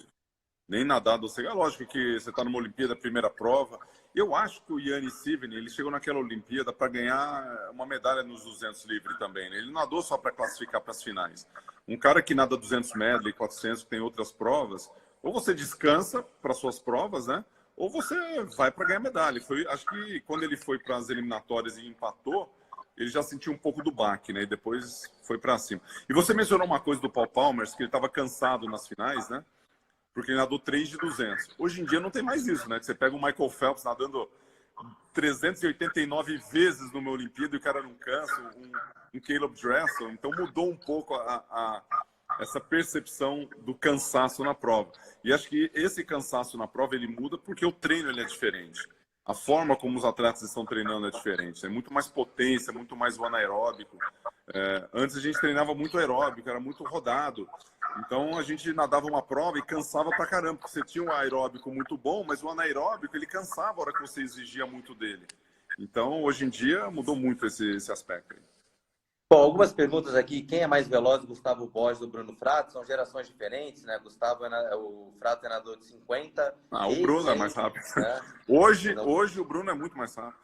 nem nadado. É lógico que você está numa Olimpíada, primeira prova. Eu acho que o Yannis Sevini, ele chegou naquela Olimpíada para ganhar uma medalha nos 200 livre também, né? Ele nadou só para classificar para as finais. Um cara que nada 200 medley, 400, que tem outras provas, ou você descansa para suas provas, né? Ou você vai para ganhar medalha. Acho que quando ele foi para as eliminatórias e empatou, ele já sentiu um pouco do baque, né? E depois foi para cima. E você mencionou uma coisa do Paul Palmer, que ele estava cansado nas finais, né? Porque ele nadou 3 de 200. Hoje em dia não tem mais isso, né? Que você pega o Michael Phelps nadando 389 vezes numa Olimpíada e o cara não cansa, um Caleb Dressel. Então mudou um pouco essa percepção do cansaço na prova. E acho que esse cansaço na prova ele muda porque o treino ele é diferente. A forma como os atletas estão treinando é diferente. É muito mais potência, muito mais o anaeróbico. Antes a gente treinava muito aeróbico, era muito rodado. Então a gente nadava uma prova e cansava pra caramba, porque você tinha um aeróbico muito bom, mas o anaeróbico ele cansava a hora que você exigia muito dele. Então hoje em dia mudou muito esse aspecto aí. Bom, algumas perguntas aqui. Quem é mais veloz, Gustavo Borges ou Bruno Frato? São gerações diferentes, né? O Frato é nadador de 50. O Bruno é mais rápido. Né? Hoje o Bruno é muito mais rápido.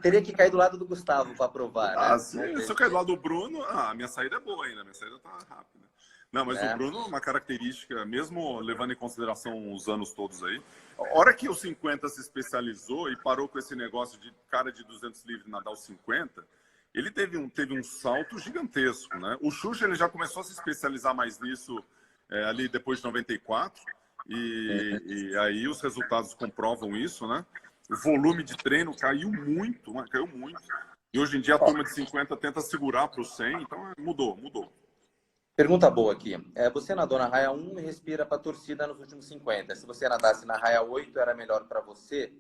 Teria que cair do lado do Gustavo para provar, né? Se eu cair do lado do Bruno, a minha saída é boa ainda, a minha saída tá rápida. Não, mas o Bruno é uma característica, mesmo levando em consideração os anos todos aí, a hora que o 50 se especializou e parou com esse negócio de cara de 200 livre nadar os 50, ele teve um salto gigantesco, né? O Xuxa ele já começou a se especializar mais nisso ali depois de 94, e aí os resultados comprovam isso, né? O volume de treino caiu muito. E hoje em dia a turma de 50 tenta segurar para o 100, então mudou. Pergunta boa aqui. Você nadou na raia 1 e respira para a torcida nos últimos 50. Se você nadasse na raia 8, era melhor para você?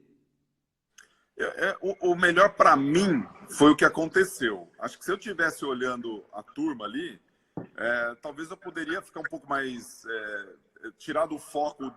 O melhor para mim foi o que aconteceu. Acho que se eu estivesse olhando a turma ali, talvez eu poderia ficar um pouco mais... tirar do foco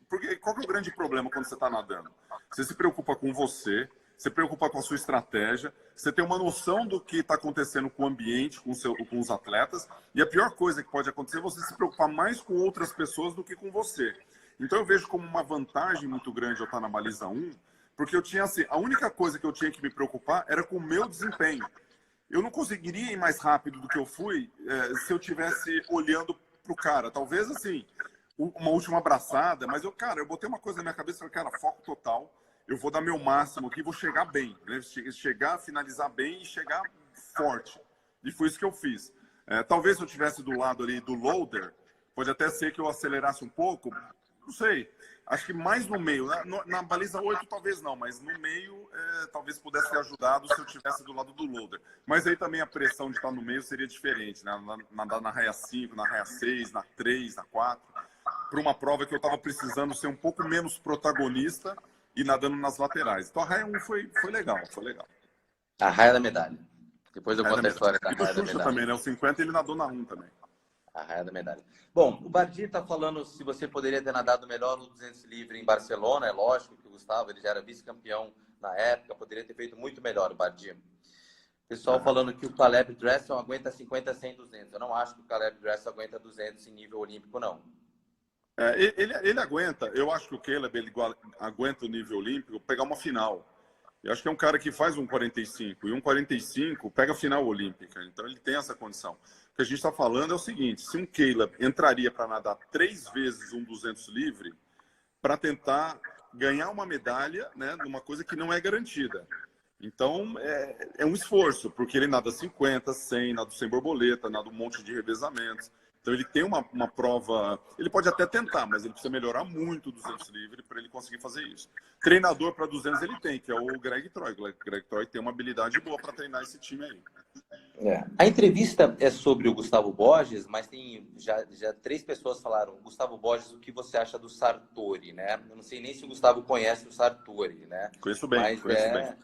porque qual que é o grande problema quando você está nadando? Você se preocupa com você preocupa com a sua estratégia, você tem uma noção do que está acontecendo com o ambiente, com os atletas, e a pior coisa que pode acontecer é você se preocupar mais com outras pessoas do que com você. Então eu vejo como uma vantagem muito grande eu estar na baliza 1, porque eu tinha assim, a única coisa que eu tinha que me preocupar era com o meu desempenho. Eu não conseguiria ir mais rápido do que eu fui se eu estivesse olhando para o cara. Talvez assim, uma última abraçada, mas eu botei uma coisa na minha cabeça, cara, foco total, eu vou dar meu máximo aqui, vou chegar bem, né? Chegar, finalizar bem e chegar forte. E foi isso que eu fiz. Talvez se eu estivesse do lado ali do loader, pode até ser que eu acelerasse um pouco, Não sei. Acho que mais no meio. Na baliza 8 talvez não, mas no meio talvez pudesse ter ajudado se eu estivesse do lado do loader. Mas aí também a pressão de estar no meio seria diferente, né? Nadar na raia 5, na raia 6, na 3, na 4. Para uma prova que eu estava precisando ser um pouco menos protagonista e nadando nas laterais. Então a raia 1 foi legal, foi legal. A raia da medalha. Depois eu conto a história da raia da medalha. E do Xuxa também, né? O 50 ele nadou na 1 também. A raia da medalha. Bom, o Bardi está falando se você poderia ter nadado melhor no 200 livre em Barcelona. É lógico que o Gustavo ele já era vice-campeão na época, poderia ter feito muito melhor o Bardi. Pessoal falando que o Caleb Dressel aguenta 50, 100, 200. Eu não acho que o Caleb Dressel aguenta 200 em nível olímpico, não. Ele aguenta. Eu acho que o Caleb ele aguenta o nível olímpico pegar uma final. Eu acho que é um cara que faz um 45 e um 45 pega a final olímpica. Então ele tem essa condição. O que a gente está falando é o seguinte: se um Caleb entraria para nadar 3 vezes um 200 livre para tentar ganhar uma medalha, né, numa coisa que não é garantida. Então é um esforço, porque ele nada 50, 100, nada sem borboleta, nada um monte de revezamentos. Então ele tem uma prova, ele pode até tentar, mas ele precisa melhorar muito o 200 livre para ele conseguir fazer isso. Treinador para 200 ele tem, que é o Greg Troy. O Greg Troy tem uma habilidade boa para treinar esse time aí. A entrevista é sobre o Gustavo Borges, mas tem já 3 pessoas falaram: Gustavo Borges, o que você acha do Sartori, né? Eu não sei nem se o Gustavo conhece o Sartori, né? Conheço bem, conheço bem.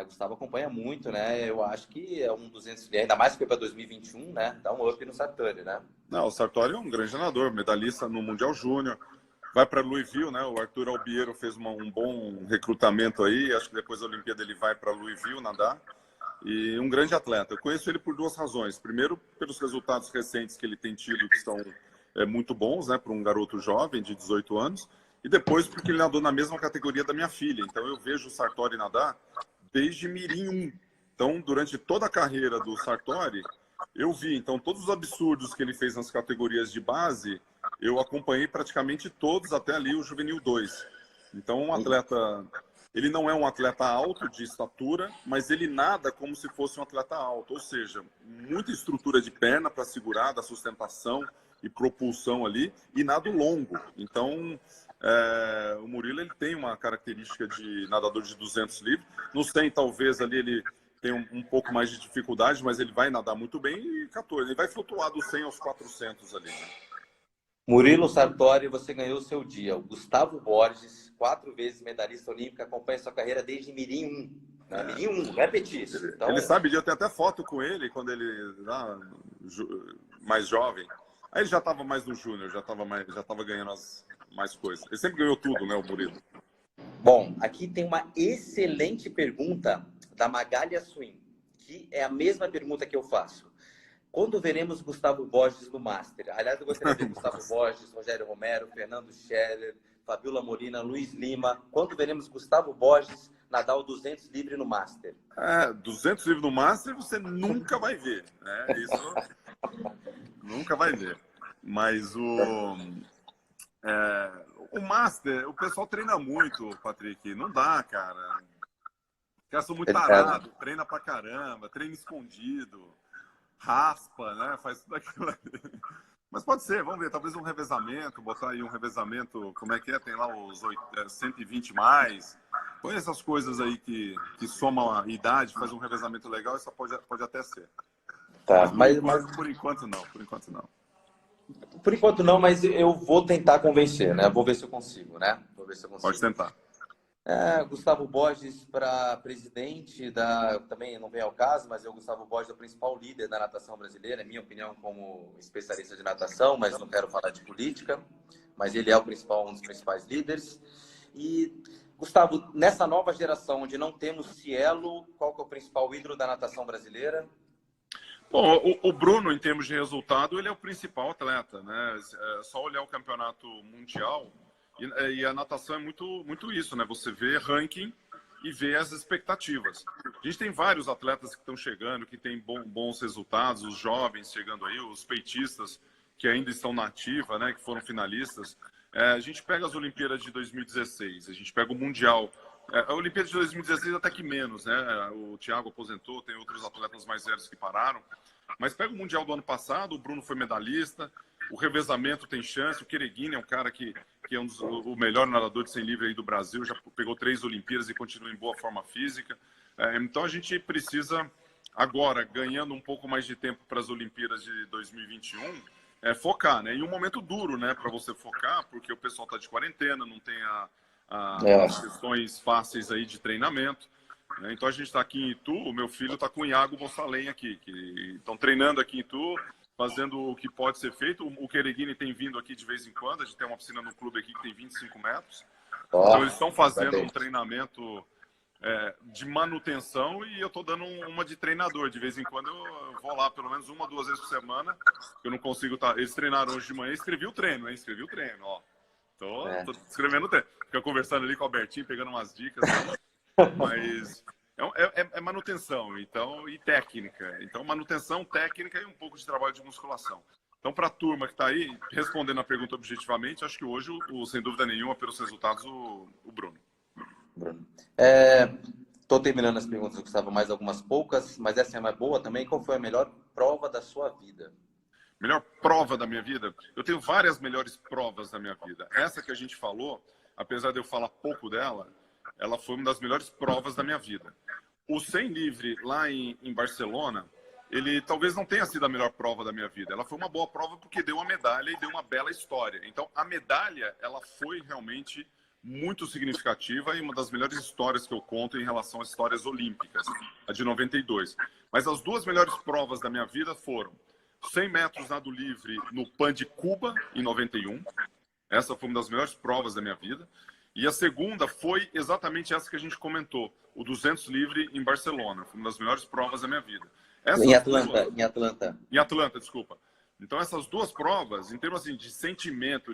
Gustavo acompanha muito, né? Eu acho que é um 200, ainda mais que foi para 2021, né? Dá um up no Sartori, né? Não, o Sartori é um grande nadador, medalhista no Mundial Júnior. Vai para Louisville, né? O Arthur Albiero fez um bom recrutamento aí. Acho que depois da Olimpíada ele vai para Louisville nadar. E um grande atleta. Eu conheço ele por 2 razões. Primeiro, pelos resultados recentes que ele tem tido, que são muito bons, né? Para um garoto jovem de 18 anos. E depois, porque ele nadou na mesma categoria da minha filha. Então, eu vejo o Sartori nadar desde Mirim 1. Então, durante toda a carreira do Sartori, eu vi. Então, todos os absurdos que ele fez nas categorias de base, eu acompanhei praticamente todos até ali o Juvenil 2. Então, um atleta... Ele não é um atleta alto de estatura, mas ele nada como se fosse um atleta alto. Ou seja, muita estrutura de perna para segurar, da sustentação e propulsão ali, e nado longo. Então, o Murilo ele tem uma característica de nadador de 200 livre. No 100, talvez ali ele tem um pouco mais de dificuldade, mas ele vai nadar muito bem. E 14, ele vai flutuar do 100 aos 400 ali, né? Murilo Sartori, você ganhou o seu dia. O Gustavo Borges, 4 vezes medalhista olímpico, acompanha sua carreira desde Mirim 1. Né? Mirim 1, não é petis. Então... Ele sabe, eu tenho até foto com ele quando ele mais jovem. Aí ele já estava mais no júnior, já estava ganhando mais coisas. Ele sempre ganhou tudo, né, o Murilo? Bom, aqui tem uma excelente pergunta da Magália Swim, que é a mesma pergunta que eu faço. Quando veremos Gustavo Borges no Master? Aliás, eu gostaria de ver Gustavo Borges, Rogério Romero, Fernando Scheller, Fabiola Molina, Luiz Lima. Quando veremos Gustavo Borges nadar o 200 livre no Master? 200 livre no Master você nunca vai ver, né? Isso nunca vai ver. Mas o Master, o pessoal treina muito, Patrick. Não dá, cara. Os caras são muito tarados, treina pra caramba, treina escondido. Raspa, né? Faz tudo aquilo ali. Mas pode ser, vamos ver, talvez um revezamento, botar aí um revezamento, como é que é? Tem lá os 120 mais. Põe essas coisas aí que somam a idade, faz um revezamento legal, isso pode até ser. Tá, mas por enquanto não, por enquanto não. Por enquanto não, mas eu vou tentar convencer, né? Vou ver se eu consigo, né? Vou ver se eu consigo. Pode tentar. Gustavo Borges para presidente também não vem ao caso, mas o Gustavo Borges é o principal líder da natação brasileira, é minha opinião como especialista de natação, mas não quero falar de política, mas ele é um dos principais líderes. E, Gustavo, nessa nova geração onde não temos Cielo, qual que é o principal ídolo da natação brasileira? Bom, o Bruno, em termos de resultado, ele é o principal atleta, né? É só olhar o campeonato mundial. E a natação é muito isso, né? Você vê ranking e vê as expectativas. A gente tem vários atletas que estão chegando, que têm bons resultados, os jovens chegando aí, os peitistas que ainda estão na ativa, né? Que foram finalistas. A gente pega as Olimpíadas de 2016, a gente pega o Mundial. A Olimpíada de 2016 até que menos, né? O Thiago aposentou, tem outros atletas mais velhos que pararam. Mas pega o Mundial do ano passado, o Bruno foi medalhista, o revezamento tem chance, o Quereguini é um cara que é o melhor nadador de 100 livre aí do Brasil, já pegou 3 Olimpíadas e continua em boa forma física. Então a gente precisa, agora, ganhando um pouco mais de tempo para as Olimpíadas de 2021, focar, né? E um momento duro, né, para você focar, porque o pessoal está de quarentena, não tem as questões fáceis aí de treinamento. Né? Então a gente está aqui em Itu, o meu filho está com o Iago Bossalém aqui, que estão treinando aqui em Itu, fazendo o que pode ser feito. O Quereguini tem vindo aqui de vez em quando, a gente tem uma piscina no clube aqui que tem 25 metros. Então eles estão fazendo um treinamento de manutenção e eu estou dando uma de treinador. De vez em quando eu vou lá pelo menos 1 ou 2 vezes por semana, eu não consigo estar... Eles treinaram hoje de manhã, escrevi o treino, hein? Escrevi o treino, ó. Tô escrevendo o treino. Fica conversando ali com o Albertinho, pegando umas dicas. Mas é manutenção e técnica. Então, manutenção, técnica e um pouco de trabalho de musculação. Então, para a turma que está aí, respondendo a pergunta objetivamente, acho que hoje, sem dúvida nenhuma, pelos resultados, o Bruno. Estou terminando as perguntas, Gustavo, mais algumas poucas, mas essa é uma boa também. Qual foi a melhor prova da sua vida? Melhor prova da minha vida? Eu tenho várias melhores provas da minha vida. Essa que a gente falou, apesar de eu falar pouco dela, ela foi uma das melhores provas da minha vida. O 100 livre lá em Barcelona, ele talvez não tenha sido a melhor prova da minha vida. Ela foi uma boa prova porque deu uma medalha e deu uma bela história. Então, a medalha, ela foi realmente muito significativa e uma das melhores histórias que eu conto em relação às histórias olímpicas, a de 92. Mas as 2 melhores provas da minha vida foram 100 metros nado livre no Pan de Cuba, em 91. Essa foi uma das melhores provas da minha vida. E a segunda foi exatamente essa que a gente comentou, o 200 livre em Barcelona. Foi uma das melhores provas da minha vida. Em Atlanta. Em Atlanta, desculpa. Então, essas 2 provas, em termos assim, de sentimento,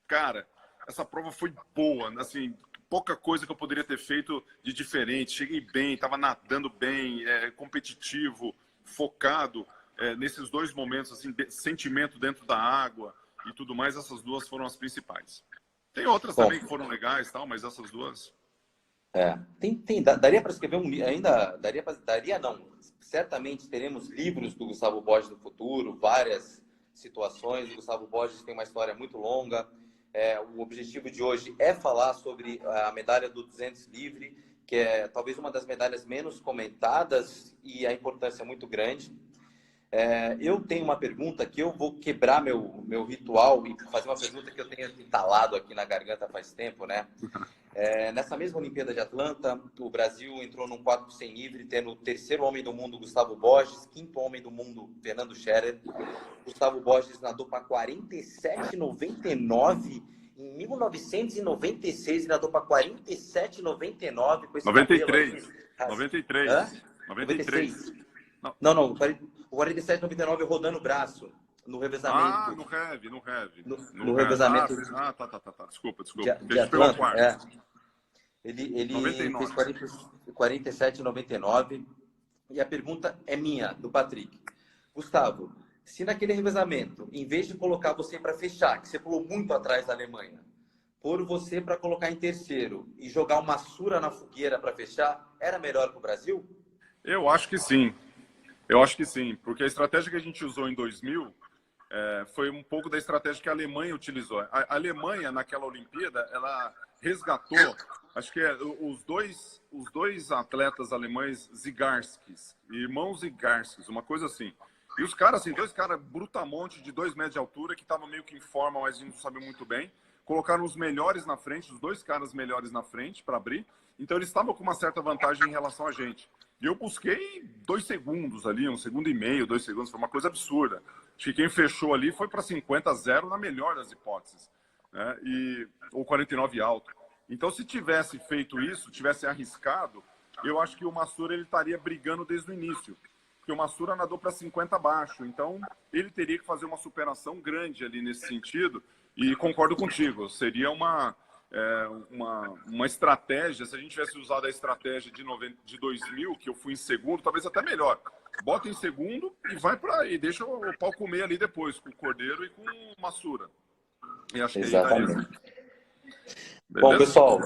cara, essa prova foi boa. Assim, pouca coisa que eu poderia ter feito de diferente. Cheguei bem, estava nadando bem, competitivo, focado nesses 2 momentos, assim, sentimento dentro da água e tudo mais. Essas 2 foram as principais. Tem outras também que foram legais, tal, mas essas 2... Daria para escrever um livro, ainda daria não. Certamente teremos livros do Gustavo Borges no futuro, várias situações. O Gustavo Borges tem uma história muito longa. O objetivo de hoje é falar sobre a medalha do 200 livre, que é talvez uma das medalhas menos comentadas e a importância é muito grande. Eu tenho uma pergunta que eu vou quebrar meu ritual e fazer uma pergunta que eu tenho entalado aqui na garganta faz tempo, né? Nessa mesma Olimpíada de Atlanta, o Brasil entrou num 4x100 livre, tendo o 3º homem do mundo, Gustavo Borges, 5º homem do mundo, Fernando Scherer. Gustavo Borges nadou para 47,99 em 1996 e nadou para 47,99 com esse 93. cabelo. 93. Hã? 93. Não. O 47,99 rodando o braço no revezamento. No heavy. No revezamento. Tá. Desculpa. De Atlanta, Ele 99. fez 47,99. E a pergunta é minha, do Patrick. Gustavo, se naquele revezamento, em vez de colocar você para fechar, que você pulou muito atrás da Alemanha, pôr você para colocar em 3º e jogar uma Massura na fogueira para fechar, era melhor para o Brasil? Eu acho que sim, porque a estratégia que a gente usou em 2000 foi um pouco da estratégia que a Alemanha utilizou. A Alemanha, naquela Olimpíada, ela resgatou, acho que os dois atletas alemães Zygarskis, irmãos Zygarskis, uma coisa assim. E os caras, assim, 2 caras brutamonte de 2 metros de altura, que estavam meio que em forma, mas não sabiam muito bem. Colocaram os melhores na frente, os 2 caras melhores na frente para abrir. Então eles estavam com uma certa vantagem em relação a gente. E eu busquei 2 segundos ali, 1,5 segundos, 2 segundos, foi uma coisa absurda. Acho que quem fechou ali foi para 50-0 na melhor das hipóteses, né? Ou 49 alto. Então, se tivesse feito isso, tivesse arriscado, eu acho que o Massura ele estaria brigando desde o início. Porque o Massura nadou para 50 abaixo, então ele teria que fazer uma superação grande ali nesse sentido. E concordo contigo, seria uma estratégia, se a gente tivesse usado a estratégia de 2000, que eu fui em segundo, talvez até melhor. Bota em segundo e deixa o pau comer ali depois, com o Cordeiro e com o Massura. E acho que exatamente. Bom, pessoal,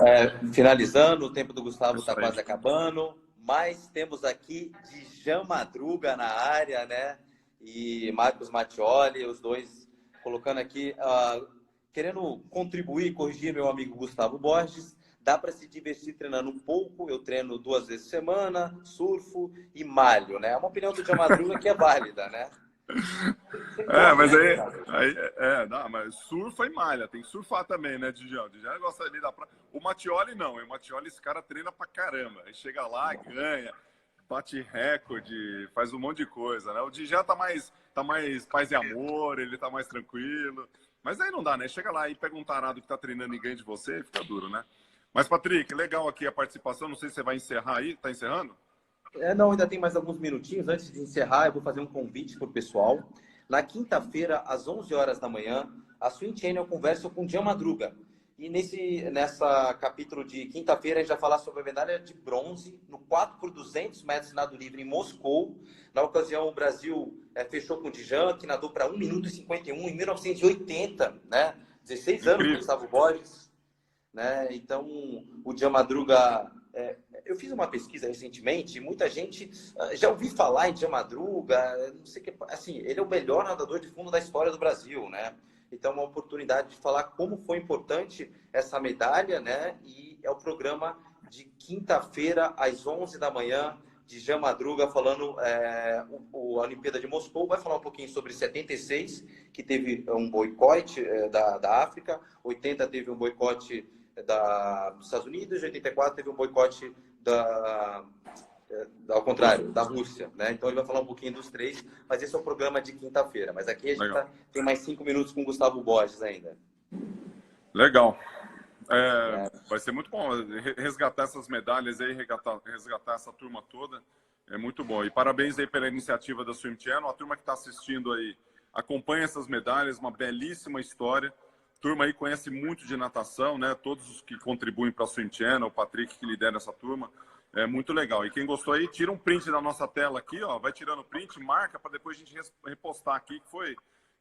finalizando, o tempo do Gustavo está quase acabando, mas temos aqui Djan Madruga na área, né? e Marcos Mattioli, os dois colocando aqui, querendo contribuir, corrigir meu amigo Gustavo Borges. Dá para se divertir treinando um pouco. Eu treino 2 vezes por semana, surfo e malho, né? É uma opinião do Dia Madruga que é válida, né? Mas mas surfa e malha, tem que surfar também, né, Didião? Didião gosta ali da praia. O Mattioli não, o Mattioli esse cara treina pra caramba. Aí chega lá, ganha, bate recorde, faz um monte de coisa, né? O Didião tá mais paz e amor, ele tá mais tranquilo. Mas aí não dá, né? Chega lá e pega um tarado que tá treinando e ganha de você e fica duro, né? Mas, Patrick, legal aqui a participação. Não sei se você vai encerrar aí. Tá encerrando? Não, ainda tem mais alguns minutinhos. Antes de encerrar, eu vou fazer um convite para o pessoal. Na quinta-feira, às 11 horas da manhã, a Swim Channel conversa com o Jean Madruga. E nessa capítulo de quinta-feira, a gente vai falar sobre a medalha de bronze no 4x200 metros nado livre em Moscou. Na ocasião, o Brasil fechou com o Djan, que nadou para 1 minuto e 51 em 1980, né? 16 anos do Gustavo Borges. Né? Então, o Jean Madruga... eu fiz uma pesquisa recentemente, muita gente já ouvi falar em Jean Madruga, não sei que, assim, ele é o melhor nadador de fundo da história do Brasil, né? Então, é uma oportunidade de falar como foi importante essa medalha, né? E é o programa de quinta-feira, às 11 da manhã, de Jean Madruga, falando a Olimpíada de Moscou. Vai falar um pouquinho sobre 76, que teve um boicote da África, 80 teve um boicote dos Estados Unidos, 84 teve um boicote ao contrário, da Rússia, né? Então ele vai falar um pouquinho dos três, mas esse é o programa de quinta-feira. Mas aqui a gente tem mais 5 minutos com o Gustavo Borges ainda. Legal. Vai ser muito bom resgatar essas medalhas aí, resgatar essa turma toda. É muito bom. E parabéns aí pela iniciativa da Swim Channel. A turma que está assistindo aí acompanha essas medalhas, uma belíssima história. A turma aí conhece muito de natação, né? Todos os que contribuem para a Swim Channel, o Patrick que lidera essa turma. É muito legal. E quem gostou aí, tira um print da nossa tela aqui, ó. Vai tirando print, marca para depois a gente repostar aqui, que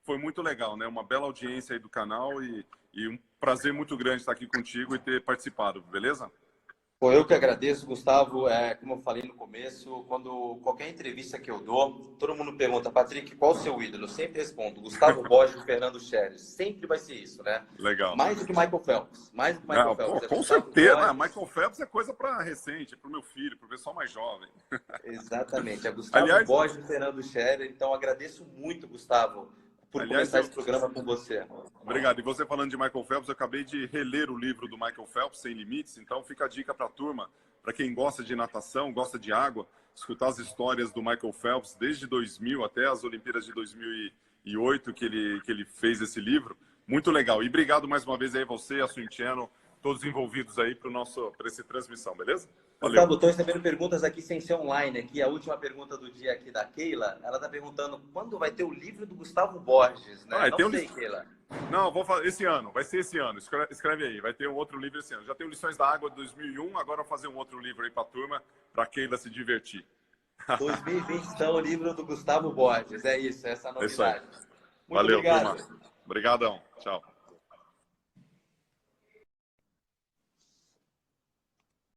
foi muito legal, né? Uma bela audiência aí do canal e um prazer muito grande estar aqui contigo e ter participado, beleza? Eu que agradeço, Gustavo. Como eu falei no começo, qualquer entrevista que eu dou, todo mundo pergunta, Patrick, qual o seu ídolo? Eu sempre respondo, Gustavo Borges e Fernando Scherer. Sempre vai ser isso, né? Legal. Mais do que Michael Phelps. Mais do que Michael Phelps. Com certeza. Michael Phelps é coisa para recente, para o meu filho, para o pessoal mais jovem. Exatamente. É Gustavo Borges e Fernando Scherer. Então, agradeço muito, Gustavo, por começar esse programa com você. Obrigado. E você falando de Michael Phelps, eu acabei de reler o livro do Michael Phelps, Sem Limites, então fica a dica para a turma, para quem gosta de natação, gosta de água, escutar as histórias do Michael Phelps desde 2000 até as Olimpíadas de 2008 que ele fez esse livro. Muito legal. E obrigado mais uma vez aí a você, a Swim Channel, todos envolvidos aí para essa transmissão, beleza? Valeu. Gustavo, estou recebendo perguntas aqui sem ser online. Aqui, a última pergunta do dia aqui da Keila, ela está perguntando quando vai ter o livro do Gustavo Borges, né? Não sei, Keila. Não, vou fazer esse ano, vai ser esse ano. Escreve aí, vai ter um outro livro esse ano. Já tenho Lições da Água de 2001, agora vou fazer um outro livro aí para a turma, para a Keila se divertir. 2020, então, o livro do Gustavo Borges. É isso, essa é a novidade. Muito Valeu, obrigado. Turma. Obrigadão. Tchau.